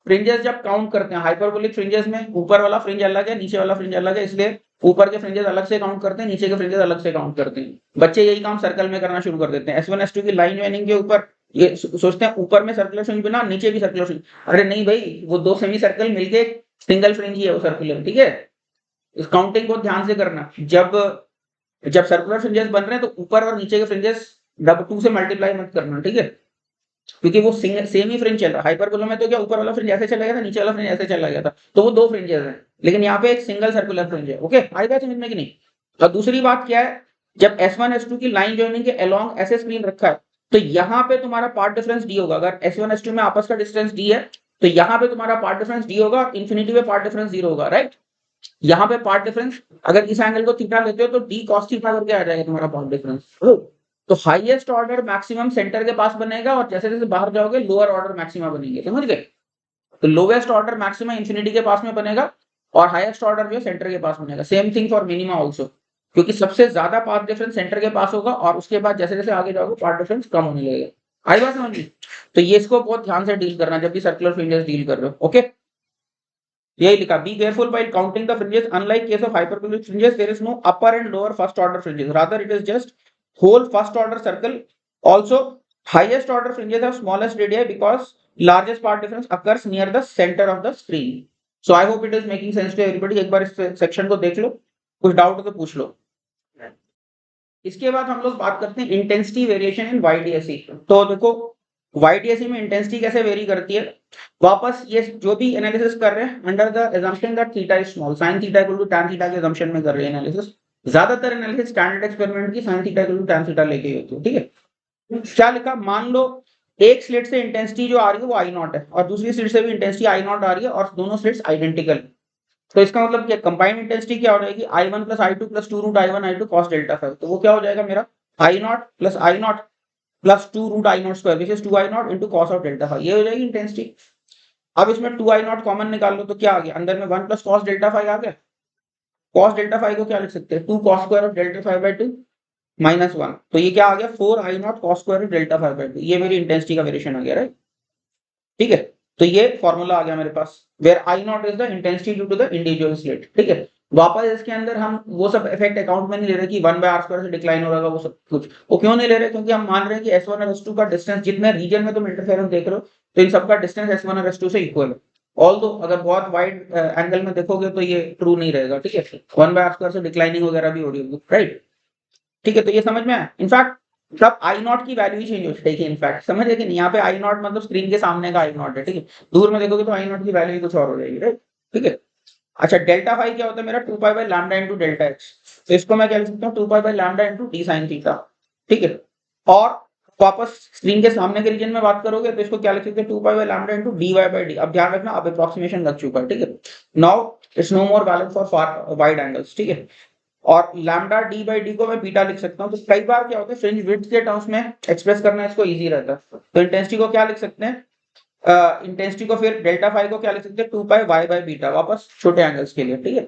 [SPEAKER 1] फ्रिंजेस जब काउंट करते हैं हाइपरबोलिक फ्रिंजेस में ऊपर वाला फ्रिंज अलग है, नीचे वाला फ्रिंज अलग है, इसलिए ऊपर के फ्रिंजेस अलग से काउंट करते हैं, नीचे के फ्रिंजेस अलग से काउंट करते हैं। बच्चे यही काम सर्कल में करना शुरू कर देते हैं। S1 S2 की लाइन ज्वाइनिंग के ऊपर ये सोचते हैं ऊपर में सर्कुलर फ्रिंज बना, नीचे भी सर्कुलर फ्रिंज। अरे नहीं भाई, वो दो सेमी सर्कल मिलके सिंगल फ्रिंज ही है वो सर्कुलर, ठीक है? इस काउंटिंग को ध्यान से करना। जब सर्कुलर फ्रिंजेस बन रहे हैं तो ऊपर और नीचे के फ्रिंजेस 2 से मल्टीप्लाई मत करना, ठीक है? क्योंकि वो सेम ही फ्रिंज चल रहा है। हाइपरबोला में तो क्या ऊपर वाला फ्रिंज ऐसे चला गया था, नीचे वाला फ्रिंज ऐसे चला गया था, तो वो 2 फ्रिंजेस हैं, लेकिन यहाँ पे एक सिंगल सर्कुलर फ्रिंज है। ओके, आएगा समझ में कि नहीं? और दूसरी बात क्या है, जब S1 S2 की लाइन जॉइनिंग के अलोंग ऐसे स्क्रीन रखा है तो यहाँ पे तुम्हारा पार्ट डिफरेंस D होगा। अगर S1 S2 में आपस का डिस्टेंस D है तो यहाँ पे तुम्हारा पार्ट डिफरेंस डी होगा, इन्फिनिटी पे पार्ट डिफरेंस 0 होगा, राइट। यहाँ पे पार्ट डिफरेंस अगर इस एंगल को थीटा लेते हो तो डी कॉस थीटा करके आ जाएगा तुम्हारा पार्ट डिफरेंस। तो हाईएस्ट ऑर्डर मैक्सिमम सेंटर के पास बनेगा और जैसे जैसे बाहर जाओगे लोअर ऑर्डर मैक्सिमा बनेंगे, समझ गए। तो लोवेस्ट ऑर्डर मैक्सिमा इंफिनिटी के पास में बनेगा और हाईएस्ट ऑर्डर जो सेंटर के पास बनेगा। Same thing for minima also, क्योंकि सबसे ज्यादा पाथ डिफरेंस सेंटर के पास होगा और उसके बाद जैसे जैसे आगे जाओगे पाथ डिफरेंस कम होने लगेगा। आई बात समझ। तो ये इसको बहुत ध्यान से डील करना जब भी सर्कुलर फ्रिंजेस डील कर रहे हो, ओके। यही लिखा, be careful while counting the fringes, unlike case of hyperbolic fringes there is no upper and lower first order fringes, rather it is just whole first order circle. Also, highest order fringes have smallest radii because largest part difference occurs near the center of the screen. So I hope it is making sense to everybody. एक बार इस section को देख लो, कुछ doubt हो तो पूछ लो। इसके बाद हम लोग बात करते हैं इंटेंसिटी वेरिएशन इन YDSE। तो देखो YDSE में इंटेंसिटी कैसे वेरी करती है। वापस ये जो भी एनालिसिस कर रहे हैं under the assumption that theta is small, sin theta equal to tan theta के assumption में कर रहे हैं एनालिसिस। ज्यादातर एनालिसिस स्टैंडर्ड एक्सपेरिमेंट की sin theta equal to tan theta लेके ही होती है, ठीक है। क्या लिखा, मान लो एक स्लिट से इंटेंसिटी जो आ रही है वो I0 है और दूसरी स्लिट से भी इंटेंसिटी I0 आ रही है और दोनों स्लिट्स आइडेंटिकल। तो इसका मतलब क्या, कंबाइंड इंटेंसिटी क्या हो जाएगी, I1 plus I2 plus 2 root I1 I2 cos delta 5। तो वो क्या हो जाएगा मेरा I0 plus 2 root I0 square, which is 2I0 into cos of delta 5, ये हो जाएगी इंटेंसिटी। अब इसमें 2I0 कॉमन निकाल लो तो क्या आ गया, अंदर में 1 प्लस कॉस डेल्टा 5 आ गया। कॉस डेल्टा 5 को क्या लिख सकते हैं, 2 cos square of delta 5 by 2 minus 1, तो ये क्या आ गया 4I0 cos square of delta 5 by 2। ये मेरी इंटेंसिटी का वेरिएशन आ गया, राइट। ठीक है, तो ये फॉर्मूला आ गया मेरे पास, where I0 is the intensity due to the individual slit. ठीक है, वापस इसके अंदर हम वो सब इफेक्ट अकाउंट में नहीं ले रहे कि 1/r² से डिक्लाइन हो रहा है वो सब कुछ, वो क्यों नहीं ले रहे, क्योंकि हम मान रहे हैं कि S1 और S2 का डिस्टेंस जितने रीजन में तुम इंटरफेरेंस देख रहे हो तो इन सबका डिस्टेंस S1 और S2 से इक्वल है। ऑल्दो अगर बहुत वाइड एंगल में देखोगे तो ये ट्रू नहीं रहेगा, ठीक है, 1/r² से डिक्लाइनिंग वगैरह भी हो रही होगी, राइट। ठीक है, तो ये समझ में आया। इनफैक्ट तब I0 की वैल्यू ही चेंज हो जाएगी, इनफैक्ट समझ है कि नहीं, यहाँ पे I0 मतलब स्क्रीन के सामने का I0 है, ठीक है, दूर में देखोगे तो I0 की वैल्यू कुछ और हो जाएगी, राइट। ठीक है, अच्छा डेल्टा फाई क्या होता है मेरा 2 pi by lambda into delta x, तो इसको मैं क्या लिख सकता हूँ 2 pi by lambda into D sine theta. ठीक है, और वापस स्क्रीन के सामने के रीजन में बात करोगे तो इसको क्या लिख सकते हैं 2 pi by lambda into D Y by D. अब ध्यान रखना अब अप्रोक्सीमेशन लग चुका है, ठीक है, now it's no more valid for far wide angles. ठीक है, और लैम्डा डी बाई डी को मैं बीटा लिख सकता हूँ। तो कई बार क्या होता है फ्रिंज विड्थ के टर्म्स में एक्सप्रेस करना इसको इजी रहता है। तो इंटेंसिटी को क्या लिख सकते हैं, इंटेंसिटी को फिर डेल्टा फाई को क्या लिख सकते हैं 2 पाई वाई बाई बीटा, वापस छोटे एंगल्स के लिए। ठीक है,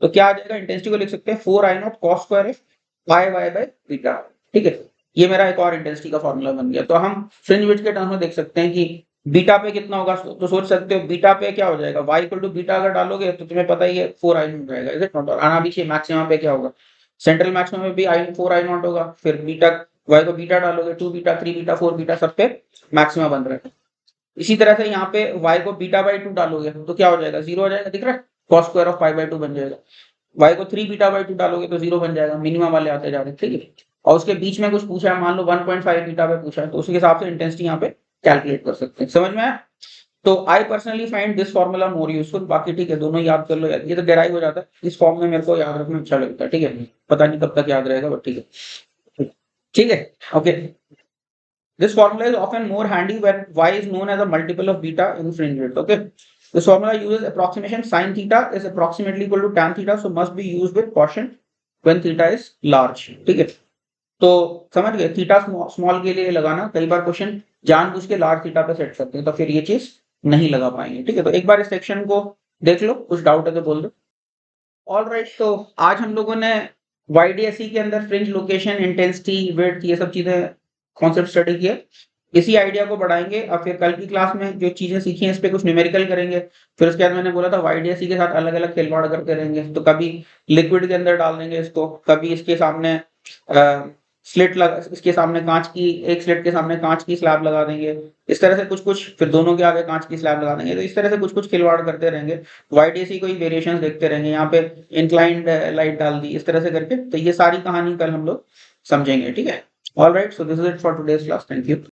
[SPEAKER 1] तो क्या आ जाएगा, इंटेंसिटी को लिख सकते हैं 4I0 cos square of pi Y by beta. ठीक है, ये मेरा एक और इंटेंसिटी का फॉर्मूला बन गया। तो हम फ्रिंज विड्थ के टर्म्स में देख सकते हैं कि बीटा पे कितना होगा, तो सोच सकते हो बीटा पे क्या हो जाएगा, y इक्वल टू बीटा अगर डालोगे तो तुम्हें पता ही है 4I0 रहेगा, इज इट नॉट। और आना भी चाहिए, मैक्सिमम पे क्या होगा, सेंट्रल मैक्सिमम में भी 4I0 होगा, फिर बीटा y को बीटा डालोगे 2 बीटा 3 बीटा 4 बीटा सब पे मैक्सिमम बन रहा है। इसी तरह से यहाँ पे y को बीटा बाई 2 डालोगे तो क्या हो जाएगा 0 हो जाएगा, दिख रहा है, cos square of pi by 2 बन जाएगा। y को 3 बीटा बाई 2 डालोगे तो 0 बन जाएगा, मिनिमम वाले आते जा रहे हैं। ठीक है, और उसके बीच में कुछ पूछा है, मान लो 1.5 बीटा पे पूछा है, तो उसके हिसाब से इंटेंसिटी यहाँ पे कैलकुलेट कर सकते हैं। समझ में आया। तो I personally find this formula more useful, बाकी ठीक है दोनों याद कर लो यार, ये तो डेराइव हो जाता है, इस फॉर्म में मेरे को याद रखना अच्छा लगता है। ठीक है, पता नहीं कब तक याद रहेगा बट ठीक है, ठीक है, okay. This formula is often more handy when y is known as a multiple of beta in fringe width. Okay, this formula uses approximation. Sin theta is approximately equal to tan theta, so must be used with caution when theta is large. ठीक है, तो समझ गए, theta small के लिए लगाना, कई बार question जानबूझ के लार्ज थीटा पे सेट करते हैं तो फिर ये चीज नहीं लगा पाएंगे। ठीक है, तो एक बार इस सेक्शन को देख लो, कुछ डाउट है तो बोल दो। ऑल राइट, तो आज हम लोगों ने YDSE के अंदर फ्रिंज लोकेशन, इंटेंसिटी, विड्थ, ये सब चीजें कॉन्सेप्ट स्टडी किए। इसी आइडिया को बढ़ाएंगे। अब फिर कल की क्लास में जो चीजें सीखी हैं इस पे कुछ न्यूमेरिकल करेंगे। फिर उसके बाद मैंने बोला था YDSE के साथ अलग अलग खिलवाड़ करते रहेंगे, तो कभी लिक्विड के अंदर डाल देंगे इसको, कभी इसके सामने स्लिट लगा, इसके सामने कांच की, एक स्लिट के सामने कांच की स्लैब लगा देंगे, इस तरह से कुछ कुछ, फिर दोनों के आगे कांच की स्लैब लगा देंगे। तो इस तरह से कुछ कुछ खिलवाड़ करते रहेंगे, YDSE को ही वेरिएशंस देखते रहेंगे। यहाँ पे इंक्लाइंड लाइट डाल दी, इस तरह से करके, तो ये सारी कहानी कल हम लोग समझेंगे। ठीक है, all right, so this is it for today's class, thank you.